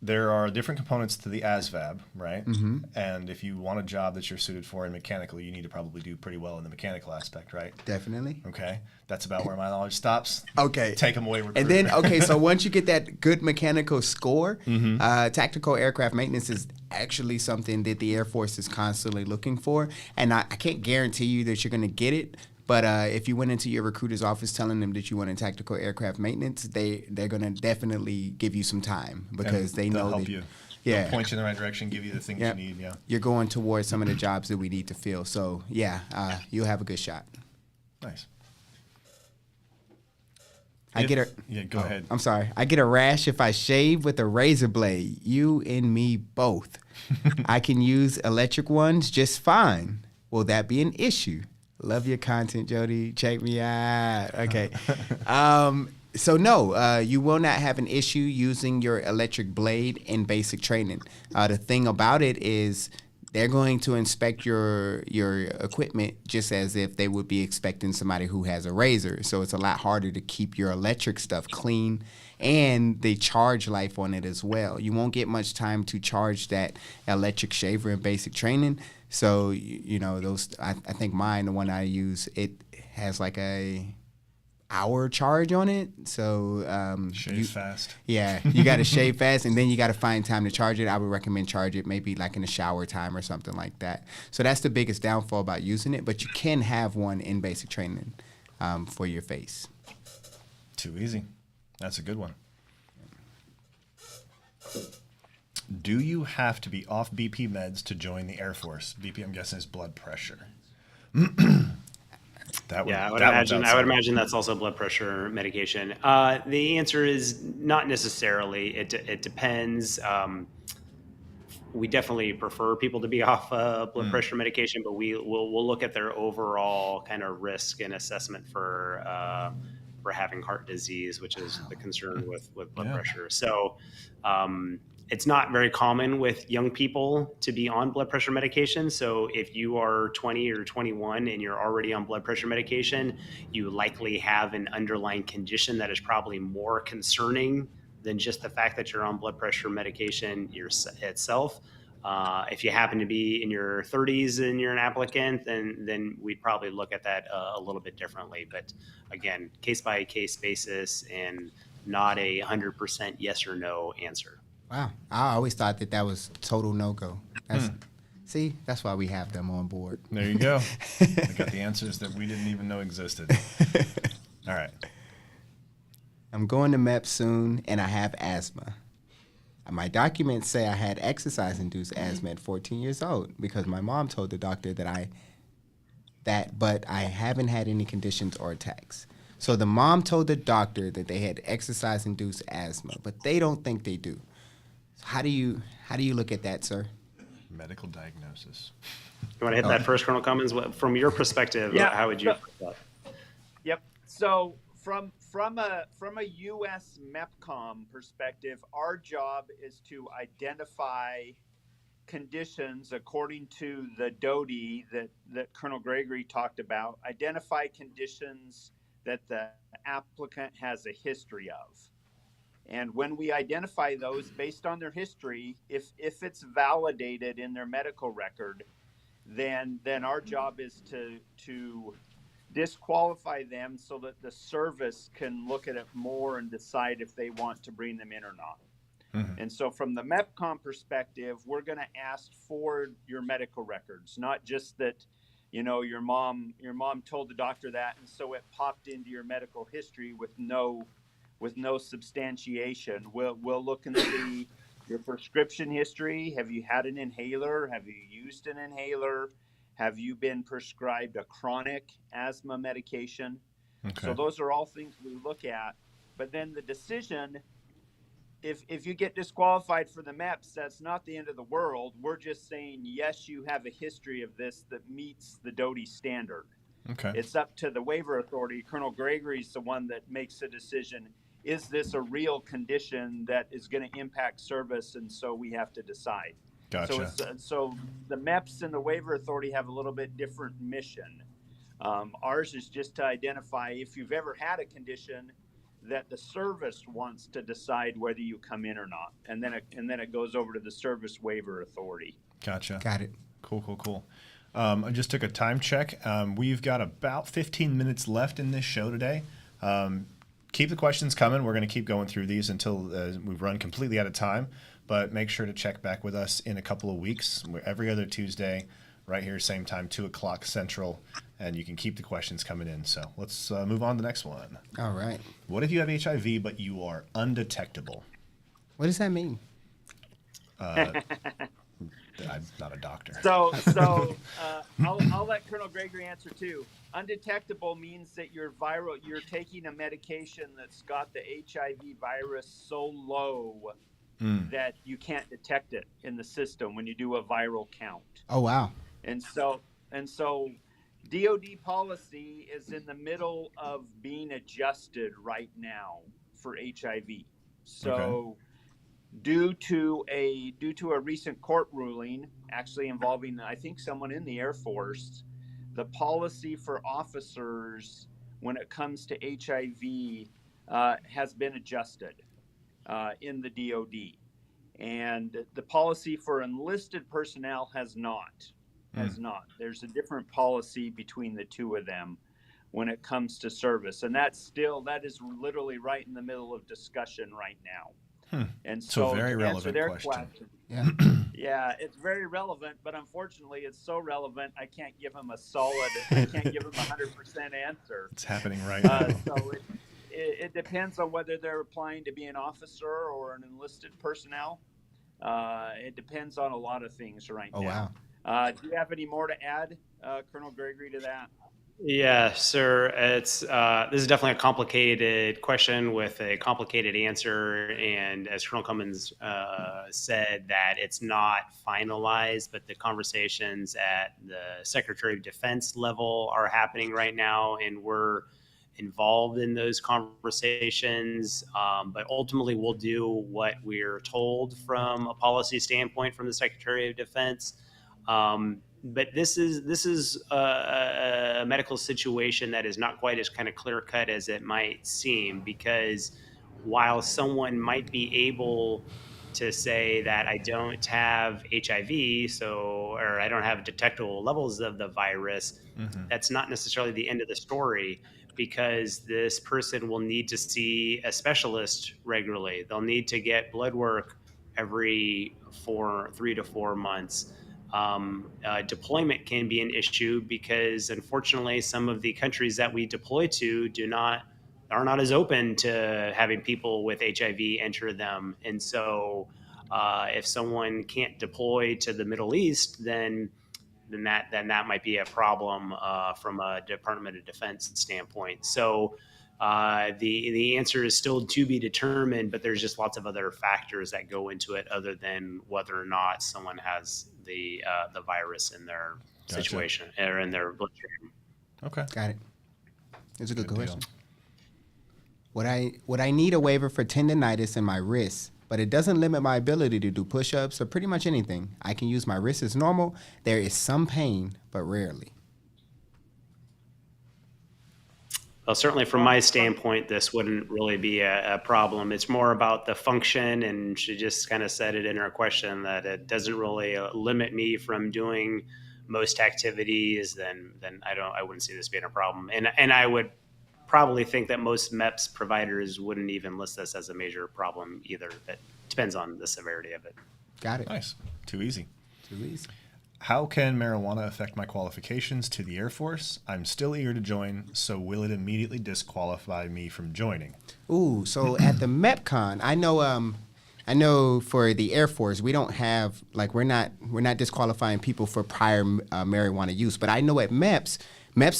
There are different components to the ASVAB, right? Mm-hmm. And if you want a job that you're suited for in mechanical, you need to probably do pretty well in the mechanical aspect, right? Definitely. Okay. That's about where my knowledge stops. Okay. Take them away, recruiter. And then, okay, so once you get that good mechanical score, Mm-hmm. tactical aircraft maintenance is actually something that the Air Force is constantly looking for. And I can't guarantee you that you're going to get it. But if you went into your recruiter's office telling them that you want a tactical aircraft maintenance, they're going to definitely give you some time because they they'll know help that, you. Yeah. They'll point you in the right direction, give you the things Yep. you need. Yeah. You're going towards some of the jobs that we need to fill. So, yeah, you'll have a good shot. Nice. Go ahead. I'm sorry. I get a rash if I shave with a razor blade. You and me both. I can use electric ones just fine. Will that be an issue? Love your content, Jody. Check me out. Okay. So no, you will not have an issue using your electric blade in basic training. The thing about it is they're going to inspect your equipment just as if they would be expecting somebody who has a razor. So it's a lot harder to keep your electric stuff clean, and the charge life on it as well. You won't get much time to charge that electric shaver in basic training. So you know those. I think mine, the one I use, it has like a hour charge on it. So Shave fast. Yeah, you got to shave fast, and then you got to find time to charge it. I would recommend charge it maybe like in the shower time or something like that. So that's the biggest downfall about using it, but you can have one in basic training for your face. Too easy. That's a good one. Do you have to be off BP meds to join the Air Force? BP, I'm guessing, is blood pressure. I would imagine that's also blood pressure medication. The answer is not necessarily. It depends. We definitely prefer people to be off blood pressure medication, but we'll look at their overall kind of risk and assessment for having heart disease, which is the concern with blood pressure. So it's not very common with young people to be on blood pressure medication. So if you are 20 or 21 and you're already on blood pressure medication, you likely have an underlying condition that is probably more concerning than just the fact that you're on blood pressure medication itself. If you happen to be in your 30s and you're an applicant, then we'd probably look at that a little bit differently. But again, case by case basis and not a 100% yes or no answer. Wow, I always thought that was total no-go. See, that's why we have them on board. There you go. I got the answers that we didn't even know existed. All right. I'm going to MEP soon, and I have asthma. My documents say I had exercise-induced asthma at 14 years old because my mom told the doctor but I haven't had any conditions or attacks. So the mom told the doctor that they had exercise-induced asthma, but they don't think they do. So how do you look at that, sir? Medical diagnosis. You want to hit that first, Colonel Cummins? From your perspective, how would you put that? Yep. So from a U.S. MEPCOM perspective, our job is to identify conditions according to the DOTI that Colonel Gregory talked about, identify conditions that the applicant has a history of. And when we identify those based on their history, if it's validated in their medical record, then our job is to disqualify them so that the service can look at it more and decide if they want to bring them in or not. Mm-hmm. And so from the MEPCOM perspective, we're going to ask for your medical records, not just that, your mom told the doctor that, and so it popped into your medical history with no substantiation. We'll look and see your prescription history. Have you had an inhaler? Have you used an inhaler? Have you been prescribed a chronic asthma medication? Okay. So those are all things we look at. But then the decision, if you get disqualified for the MEPS, that's not the end of the world. We're just saying, yes, you have a history of this that meets the DOTI standard. Okay. It's up to the waiver authority. Colonel Gregory's the one that makes the decision. Is this a real condition that is going to impact service? And so we have to decide. Gotcha. So the MEPS and the waiver authority have a little bit different mission. Ours is just to identify if you've ever had a condition that the service wants to decide whether you come in or not, and then it goes over to the service waiver authority. Gotcha. Got it. Cool. I just took a time check. We've got about 15 minutes left in this show today. Keep the questions coming. We're going to keep going through these until we've run completely out of time. But make sure to check back with us in a couple of weeks. We're every other Tuesday, right here, same time, 2 o'clock Central. And you can keep the questions coming in. So let's move on to the next one. All right. What if you have HIV, but you are undetectable? What does that mean? I'm not a doctor. So I'll let Colonel Gregory answer too. Undetectable means that you're taking a medication that's got the HIV virus so low that you can't detect it in the system when you do a viral count. Oh, wow. And so DOD policy is in the middle of being adjusted right now for HIV. So due to a recent court ruling, actually involving, I think, someone in the Air Force, the policy for officers when it comes to HIV has been adjusted in the DOD. And the policy for enlisted personnel has not. There's a different policy between the two of them when it comes to service. And that is literally right in the middle of discussion right now. And so very to relevant answer their question. Yeah. Yeah, it's very relevant, but unfortunately it's so relevant I can't give him a 100% answer. It's happening right now. So it depends on whether they're applying to be an officer or an enlisted personnel. It depends on a lot of things right now. Wow. Do you have any more to add, Colonel Gregory, to that? Yeah, sir. This is definitely a complicated question with a complicated answer. And as Colonel Cummins said, that it's not finalized, but the conversations at the Secretary of Defense level are happening right now, and we're involved in those conversations. But ultimately, we'll do what we're told from a policy standpoint from the Secretary of Defense. But this is a medical situation that is not quite as kind of clear cut as it might seem, because while someone might be able to say that I don't have HIV, or I don't have detectable levels of the virus, that's not necessarily the end of the story, because this person will need to see a specialist regularly. They'll need to get blood work every 3 to 4 months. Deployment can be an issue because, unfortunately, some of the countries that we deploy to are not as open to having people with HIV enter them. And so if someone can't deploy to the Middle East, then that might be a problem from a Department of Defense standpoint. So the answer is still to be determined, but there's just lots of other factors that go into it other than whether or not someone has the virus in their situation or in their bloodstream. Okay. Got it. It's a good question. Would I need a waiver for tendinitis in my wrist, but it doesn't limit my ability to do push-ups or pretty much anything? I can use my wrist as normal. There is some pain, but rarely. Well, certainly from my standpoint, this wouldn't really be a problem. It's more about the function, and she just kind of said it in her question that it doesn't really limit me from doing most activities. Then I wouldn't see this being a problem. And I would probably think that most MEPS providers wouldn't even list this as a major problem either. But it depends on the severity of it. Got it. Nice. Too easy. Too easy. How can marijuana affect my qualifications to the Air Force? I'm still eager to join, so will it immediately disqualify me from joining? Ooh, so at the MEPCon, I know I know for the Air Force, we don't have like we're not disqualifying people for prior marijuana use. But I know at MEPS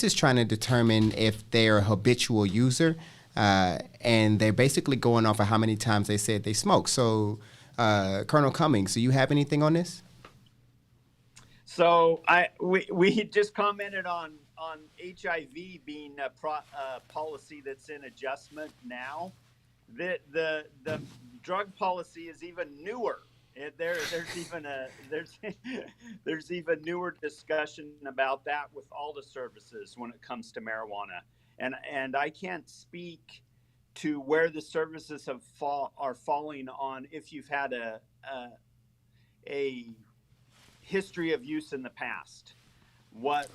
is trying to determine if they're a habitual user, and they're basically going off of how many times they said they smoke. So, Colonel Cummings, do you have anything on this? So we just commented on HIV being a policy that's in adjustment now. The drug policy is even newer. There's even newer discussion about that with all the services when it comes to marijuana. And I can't speak to where the services are falling on if you've had a history of use in the past. What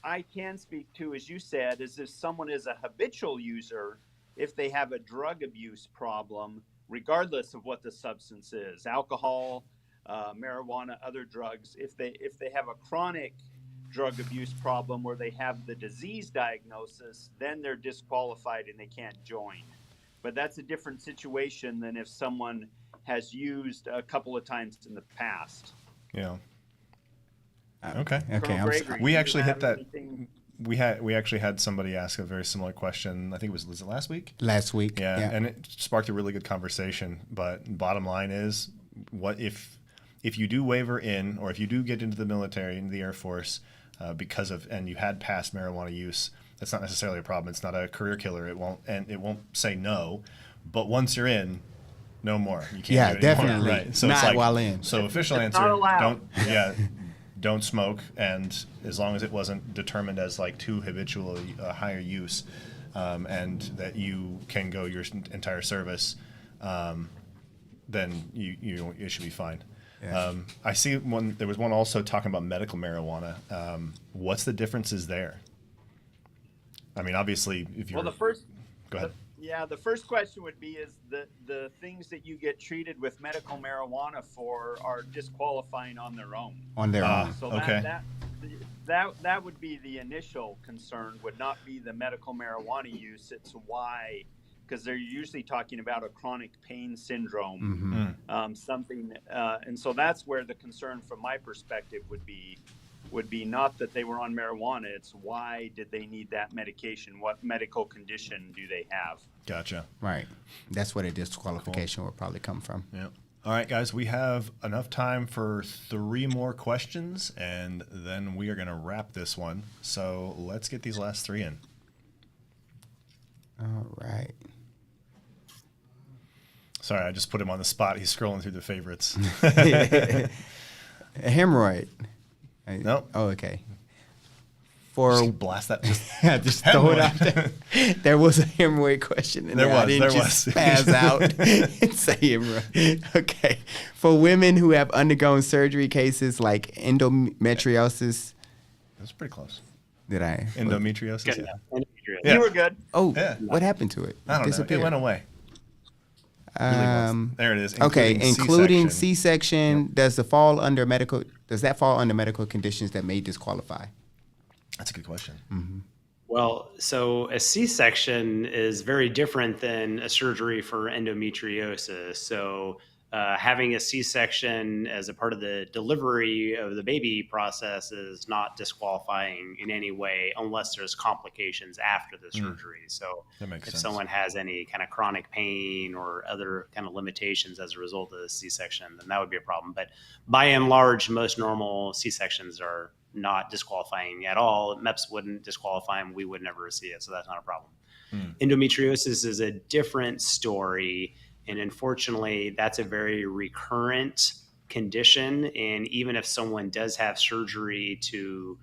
I can speak to, as you said, is if someone is a habitual user, if they have a drug abuse problem, regardless of what the substance is, alcohol, marijuana, other drugs, if they have a chronic drug abuse problem where they have the disease diagnosis, then they're disqualified and they can't join. But that's a different situation than if someone has used a couple of times in the past. Yeah. Okay. Gregory, we actually hit that. Anything? We actually had somebody ask a very similar question. I think was it last week? Last week. Yeah, and it sparked a really good conversation. But bottom line is, what if you do waiver in, or if you do get into the military, into the Air Force, and you had past marijuana use, that's not necessarily a problem. It's not a career killer. It won't say no. But once you're in, no more. You can't do it anymore. Definitely. Right. So not it's like, while in. So official It's answer: not allowed. don't smoke, and as long as it wasn't determined as like too habitual higher use, and that you can go your entire service, then you should be fine. Yeah. I see there was one also talking about medical marijuana. What's the differences there? I mean, obviously, if you're... Well, Go ahead. The first question would be, is the things that you get treated with medical marijuana for are disqualifying on their own. On their own. So okay. that would be the initial concern, would not be the medical marijuana use. It's why, because they're usually talking about a chronic pain syndrome, something, and so that's where the concern from my perspective would be not that they were on marijuana, it's why did they need that medication? What medical condition do they have? Gotcha. Right. That's where the disqualification will probably come from. Yeah. All right, guys, we have enough time for 3 more questions, and then we are going to wrap this one. So let's get these last 3 in. All right. Sorry, I just put him on the spot. He's scrolling through the favorites. A hemorrhoid. Nope. Oh, okay. Just blast that. Just throw it out there. There was a hemorrhoid question, and I didn't just spaz out and say hemorrhoid. Okay. For women who have undergone surgery cases like endometriosis. That's pretty close. Did I? Endometriosis? Yeah. You were good. Oh, yeah. What happened to it? I don't know. It went away. There it is. Including C-section. Does that fall under medical conditions that may disqualify? That's a good question. Mm-hmm. Well, so a C-section is very different than a surgery for endometriosis. So having a C-section as a part of the delivery of the baby process is not disqualifying in any way unless there's complications after the surgery. So if someone has any kind of chronic pain or other kind of limitations as a result of the C-section, then that would be a problem. But by and large, most normal C-sections are not disqualifying at all. MEPS wouldn't disqualify them. We would never see it. So that's not a problem. Endometriosis is a different story. And unfortunately, that's a very recurrent condition. And even if someone does have surgery to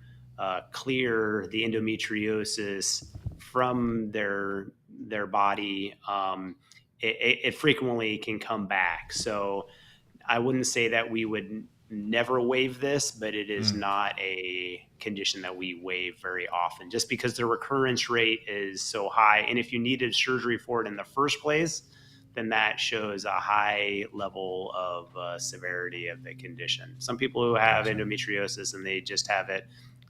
clear the endometriosis from their body, it frequently can come back. So I wouldn't say that we would never waive this, but it is not a condition that we waive very often, just because the recurrence rate is so high. And if you needed surgery for it in the first place, then that shows a high level of severity of the condition. Some people who have endometriosis and they just have it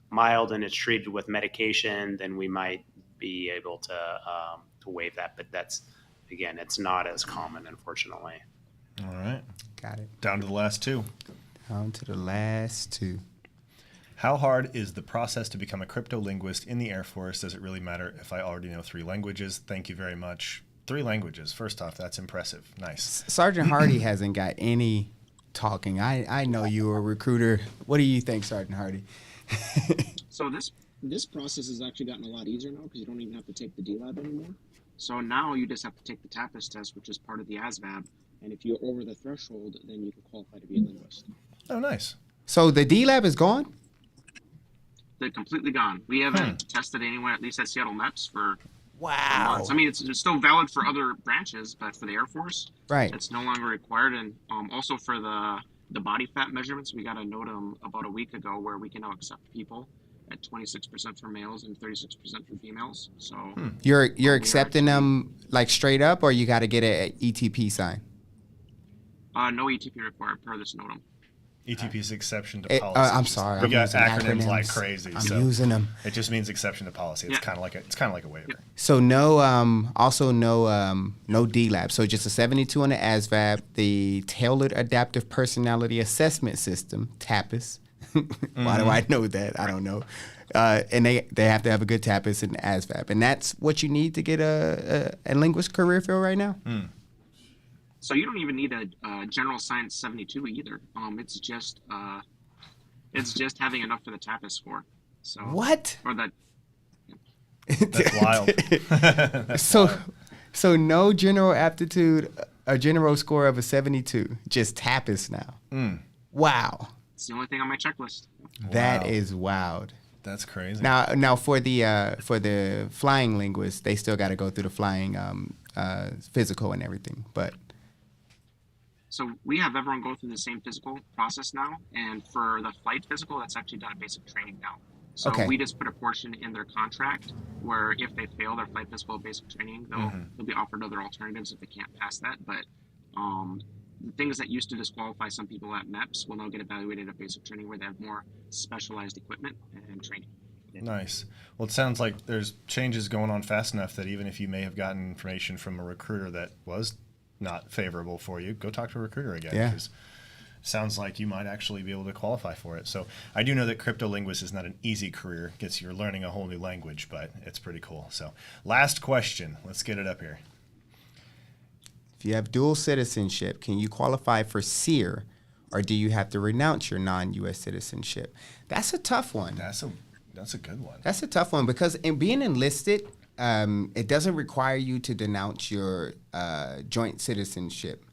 mild and it's treated with medication, then we might be able to waive that. But that's, again, it's not as common, unfortunately. All right. Got it. Down to the last two. Down to the last two. How hard is the process to become a crypto linguist in the Air Force? Does it really matter if I already know 3 languages? Thank you very much. 3 languages. First off, that's impressive. Nice. Sergeant Hardy hasn't got any talking. I know you're a recruiter. What do you think, Sergeant Hardy? So this process has actually gotten a lot easier now because you don't even have to take the D-Lab anymore. So now you just have to take the TAPAS test, which is part of the ASVAB. And if you're over the threshold, then you can qualify to be a linguist. Oh, nice. So the D-Lab is gone? They're completely gone. We haven't tested anyone, at least at Seattle MEPS, for Wow. months. I mean, it's still valid for other branches, but for the Air Force, Right. it's no longer required. And also for the body fat measurements, we got a NOTAM about a week ago where we can now accept people at 26% for males and 36% for females. So You're accepting them like straight up, or you got to get an ETP sign? no ETP required per this NOTAM. ETP's exception to It- policy. I'm sorry, We I'm got using acronyms acronyms. like crazy. I'm so using them. It just means exception to policy. It's kind of like a waiver. So no, also no D-Lab. So just a 72 on the ASVAB, the Tailored Adaptive Personality Assessment System, TAPAS. Why do I know that? I don't know. And they have to have a good TAPAS and ASVAB, and that's what you need to get a linguist career field right now. So you don't even need a general science 72 either. It's just having enough for the TAPAS score. So What? Or that. That's wild. So no general aptitude, a general score of a 72, just TAPAS now. Wow. It's the only thing on my checklist. That is wild. That's crazy. Now for the flying linguists, they still got to go through the flying physical and everything. But So we have everyone go through the same physical process now, and for the flight physical, that's actually done at basic training now. So Okay. we just put a portion in their contract where if they fail their flight physical at basic training, they'll be offered other alternatives if they can't pass that. But the things that used to disqualify some people at MEPS will now get evaluated at basic training where they have more specialized equipment and training. Nice. Well, it sounds like there's changes going on fast enough that even if you may have gotten information from a recruiter that was not favorable for you, go talk to a recruiter again. Yeah. Because it sounds like you might actually be able to qualify for it. So I do know that crypto linguist is not an easy career. You're learning a whole new language, but it's pretty cool. So last question. Let's get it up here. if you have dual citizenship, can you qualify for SEER, or do you have to renounce your non-U.S. citizenship? That's a tough one. That's a good one. That's a tough one because in being enlisted, it doesn't require you to denounce your joint citizenship.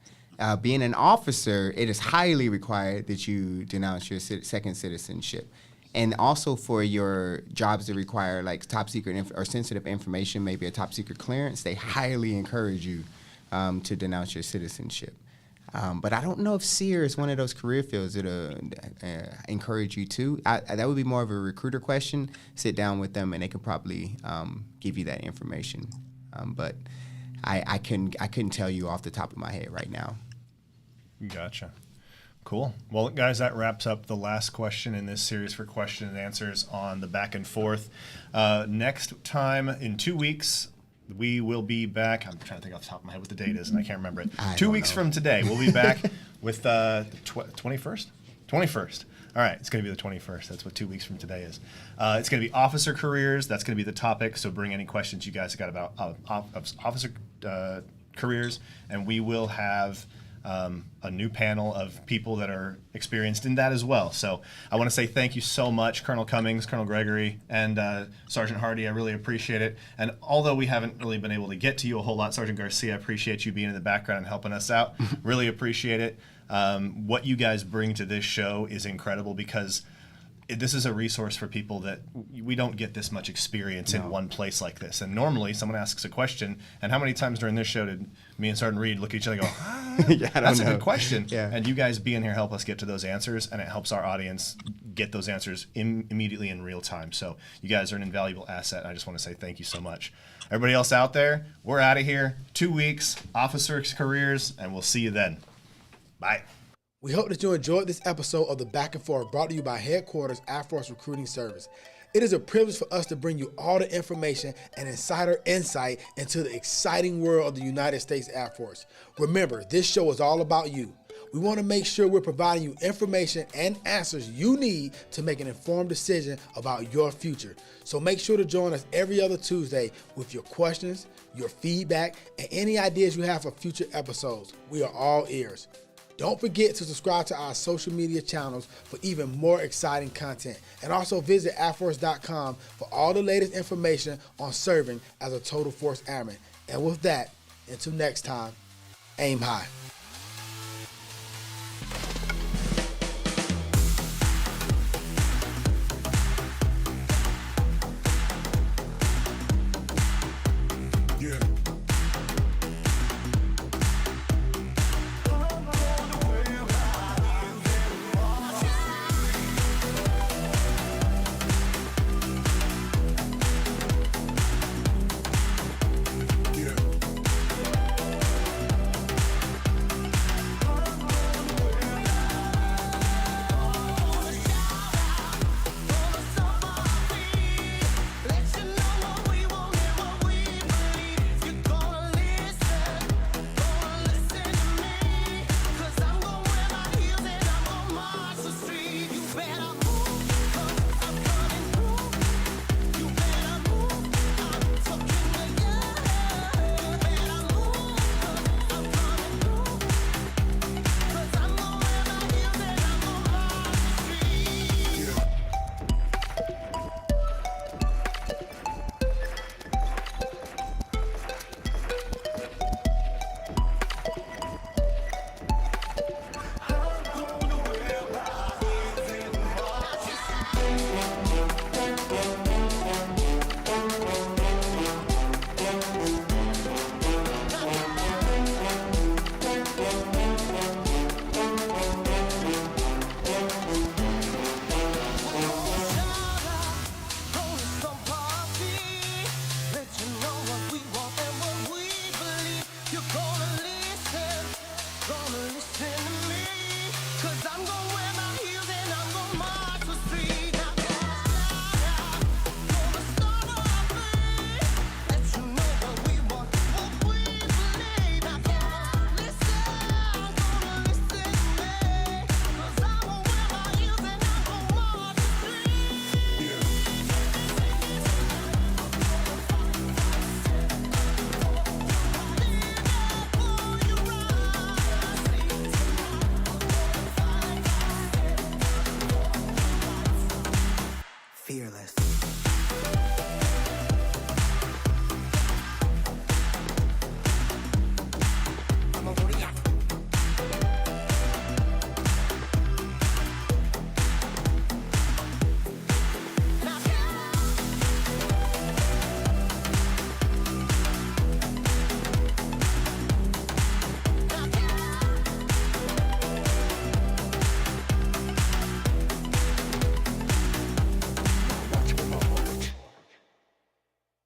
Being an officer, it is highly required that you denounce your second citizenship. And also for your jobs that require like top secret or sensitive information, maybe a top secret clearance, they highly encourage you to denounce your citizenship. But I don't know if SEER is one of those career fields that encourage you to. That would be more of a recruiter question. Sit down with them, and they could probably give you that information. But I couldn't tell you off the top of my head right now. Gotcha. Cool. Well, guys, that wraps up the last question in this series for question and answers on the back and forth. Next time in 2 weeks, we will be back. I'm trying to think off the top of my head what the date is, and I can't remember it. 2 weeks from today, we'll be back with the 21st? 21st. All right, it's going to be the 21st. That's what 2 weeks from today is. It's going to be officer careers. That's going to be the topic, so bring any questions you guys got about officer careers, and we will have a new panel of people that are experienced in that as well. So I want to say thank you so much, Colonel Cummings, Colonel Gregory, and Sergeant Hardy. I really appreciate it. And although we haven't really been able to get to you a whole lot, Sergeant Garcia, I appreciate you being in the background and helping us out. Really appreciate it. What you guys bring to this show is incredible because this is a resource for people that we don't get this much experience in one place like this. And normally someone asks a question, and how many times during this show did me and Sergeant Reed look at each other and go, Yeah, I don't that's a know. good question. Yeah. And you guys being here help us get to those answers, and it helps our audience get those answers immediately in real time. So you guys are an invaluable asset, and I just want to say thank you so much. Everybody else out there, we're out of here. 2 weeks, officer careers, and we'll see you then. Bye. We hope that you enjoyed this episode of The Back and Forth, brought to you by Headquarters Air Force Recruiting Service. It is a privilege for us to bring you all the information and insider insight into the exciting world of the United States Air Force. Remember, this show is all about you. We want to make sure we're providing you information and answers you need to make an informed decision about your future. So make sure to join us every other Tuesday with your questions, your feedback, and any ideas you have for future episodes. We are all ears. Don't forget to subscribe to our social media channels for even more exciting content. And also visit airforce.com for all the latest information on serving as a Total Force Airman. And with that, until next time, aim high.